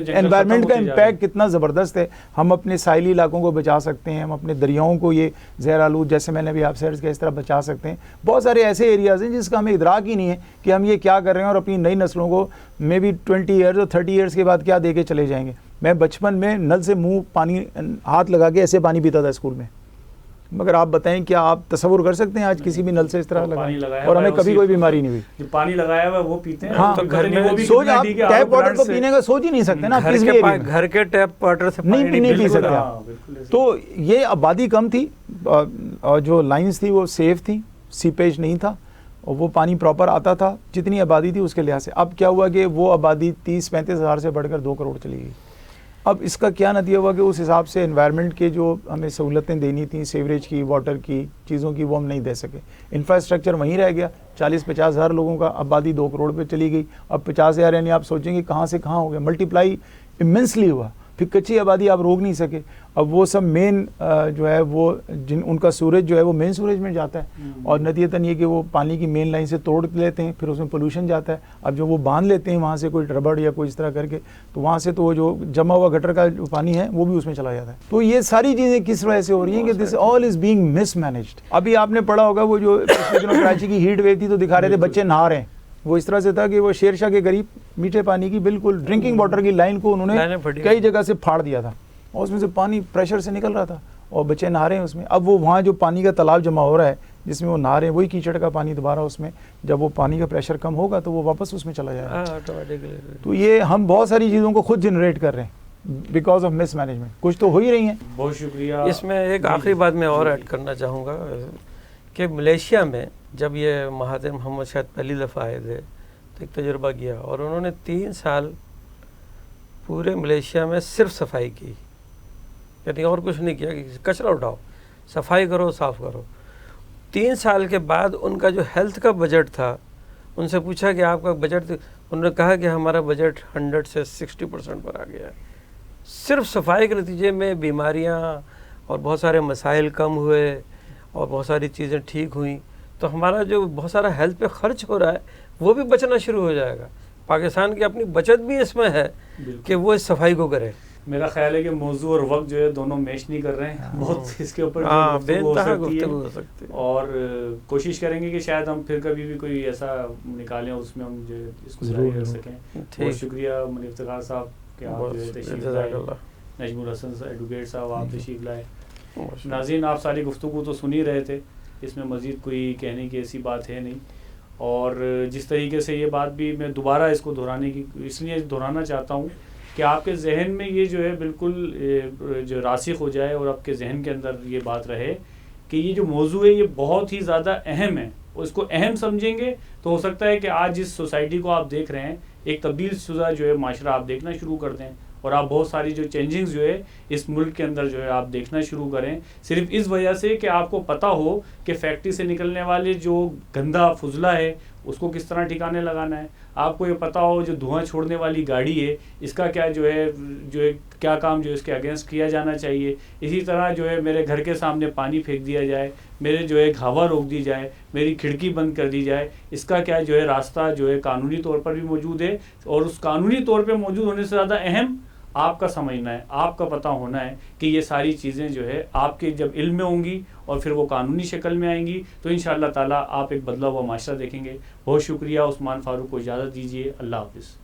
انوائرمنٹ کا امپیکٹ کتنا زبردست ہے. ہم اپنے ساحلی علاقوں کو بچا سکتے ہیں, ہم اپنے دریاؤں کو یہ زہر آلود جیسے میں نے ابھی آپ سے عرض کیا اس طرح بچا سکتے ہیں. بہت سارے ایسے ایریاز ہیں جس کا ہمیں ادراک ہی نہیں ہے کہ ہم یہ کیا کر رہے ہیں, اور اپنی نئی نسلوں کو مے بی 20 ایئرز اور 30 ایئرز کے بعد کیا دے کے چلے جائیں گے. میں بچپن میں نل سے منہ پانی ہاتھ لگا کے ایسے پانی پیتا تھا اسکول میں, مگر آپ بتائیں کیا آپ تصور کر سکتے ہیں آج کسی بھی نل سے اس طرح لگا اور ہمیں کبھی کوئی بیماری نہیں ہوئی. جو پانی لگایا ہوا ہے وہ پیتے ہیں. ہاں گھر میں سوچ آپ ٹیپ واٹر کو پینے کا سوچ ہی نہیں سکتے نا, گھر کے ٹیپ واٹر سے نہیں پی سکتے. تو یہ آبادی کم تھی, جو لائنز تھی وہ سیف تھی, سیپیج نہیں تھا, اور وہ پانی پراپر آتا تھا جتنی آبادی تھی اس کے لحاظ سے. اب کیا ہوا کہ وہ آبادی 30-35 ہزار سے بڑھ کر 2 کروڑ چلی گئی. اب اس کا کیا نتیجہ ہوا کہ اس حساب سے انوائرمنٹ کے جو ہمیں سہولتیں دینی تھیں, سیوریج کی, واٹر کی چیزوں کی, وہ ہم نہیں دے سکے. انفراسٹرکچر وہیں رہ گیا, 40-50 ہزار لوگوں کا, آبادی 2 کروڑ پہ چلی گئی. اب 50 ہزار یعنی آپ سوچیں گے کہاں سے کہاں ہو گیا, ملٹی پلائی امنسلی ہوا. پھر کچی آبادی آپ روک نہیں سکے. اب وہ سب مین جو ہے وہ ان کا سورج جو ہے وہ مین سورج میں جاتا ہے, اور نتیجتاً یہ کہ وہ پانی کی مین لائن سے توڑ لیتے ہیں, پھر اس میں پولوشن جاتا ہے. اب جو وہ باندھ لیتے ہیں وہاں سے کوئی ربڑ یا کوئی اس طرح کر کے, تو وہاں سے تو وہ جو جمع ہوا گٹر کا جو پانی ہے وہ بھی اس میں چلا جاتا ہے. تو یہ ساری چیزیں کس وجہ سے ہو رہی ہیں کہ دس آل از بینگ مس مینجڈ. ابھی آپ نے پڑھا ہوگا وہ جو پچھلے دنوں کراچی کی ہیٹ ویو تھی تو دکھا رہے تھے بچے نہا رہے ہیں. وہ اس طرح سے تھا کہ وہ شیر شاہ کے قریب میٹھے پانی کی بالکل ڈرنکنگ واٹر کی لائن کو انہوں نے کئی جگہ سے پھاڑ دیا تھا, اور اس میں سے پانی پریشر سے نکل رہا تھا اور بچے نہا رہے ہیں اس میں. اب وہ وہاں جو پانی کا تالاب جمع ہو رہا ہے جس میں وہ نہا رہے ہیں, وہی کیچڑ کا پانی دوبارہ اس میں, جب وہ پانی کا پریشر کم ہوگا تو وہ واپس اس میں چلا جائے گا. تو یہ ہم بہت ساری چیزوں کو خود جنریٹ کر رہے ہیں بیکاز آف مس مینجمنٹ. کچھ تو ہو ہی رہی ہیں. بہت شکریہ. اس میں ایک آخری بات میں اور ایڈ کرنا چاہوں گا کہ ملیشیا میں جب یہ مہاتیر محمد شاید پہلی دفعہ آئے تھے تو ایک تجربہ کیا, اور انہوں نے 3 سال پورے ملیشیا میں صرف صفائی کی, یعنی اور کچھ نہیں کیا کہ کچرا اٹھاؤ, صفائی کرو, صاف کرو. 3 سال کے بعد ان کا جو ہیلتھ کا بجٹ تھا, ان سے پوچھا کہ آپ کا بجٹ, انہوں نے کہا کہ ہمارا بجٹ 100 سے 60% پر آ گیا ہے. صرف صفائی کے نتیجے میں بیماریاں اور بہت سارے مسائل کم ہوئے اور بہت ساری چیزیں ٹھیک ہوئیں. تو ہمارا جو بہت سارا ہیلتھ پہ خرچ ہو رہا ہے وہ بھی بچنا شروع ہو جائے گا. پاکستان کی اپنی بچت بھی اس میں ہے کہ وہ اس صفائی کو کرے. میرا خیال ہے کہ موضوع اور وقت جو ہے دونوں میچ نہیں کر رہے ہیں, بہت اس کے اوپر گفتگو ہو سکتی ہے, اور کوشش کریں گے کہ شاید ہم پھر کبھی بھی کوئی ایسا نکالیں اس میں ہم جو اس کو ظاہر کر سکیں. بہت شکریہ منیر افتخار صاحب کہ آپ جو ہے تشریف لائے, نجم الحسن ایڈوکیٹ صاحب آپ تشریف لائے. ناظرین, آپ ساری گفتگو تو سن ہی رہے تھے, اس میں مزید کوئی کہنے کی ایسی بات ہے نہیں. اور جس طریقے سے یہ بات بھی میں دوبارہ اس کو دہرانے کی اس لیے دہرانا چاہتا ہوں کہ آپ کے ذہن میں یہ جو ہے بالکل جو راسخ ہو جائے اور آپ کے ذہن کے اندر یہ بات رہے کہ یہ جو موضوع ہے یہ بہت ہی زیادہ اہم ہے. اس کو اہم سمجھیں گے تو ہو سکتا ہے کہ آج جس سوسائٹی کو آپ دیکھ رہے ہیں ایک تبدیل شدہ جو ہے معاشرہ آپ دیکھنا شروع کر دیں, اور آپ بہت ساری جو چینجنگز جو ہے اس ملک کے اندر جو ہے آپ دیکھنا شروع کریں, صرف اس وجہ سے کہ آپ کو پتہ ہو کہ فیکٹری سے نکلنے والے جو گندا فضلہ ہے اس کو کس طرح ٹھکانے لگانا ہے. آپ کو یہ پتہ ہو جو دھواں چھوڑنے والی گاڑی ہے اس کا کیا جو ہے کیا کام جو ہے اس کے اگینسٹ کیا جانا چاہیے. اسی طرح جو ہے میرے گھر کے سامنے پانی پھینک دیا جائے, میرے جو ہے ہوا روک دی جائے, میری کھڑکی بند کر دی جائے, اس کا کیا جو ہے راستہ جو ہے قانونی طور پر بھی موجود ہے. اور اس قانونی طور پہ موجود ہونے سے زیادہ اہم آپ کا سمجھنا ہے, آپ کا پتہ ہونا ہے کہ یہ ساری چیزیں جو ہے آپ کے جب علم میں ہوں گی اور پھر وہ قانونی شکل میں آئیں گی تو انشاءاللہ تعالیٰ آپ ایک بدلا ہوا معاشرہ دیکھیں گے. بہت شکریہ. عثمان فاروق کو اجازت دیجیے. اللہ حافظ.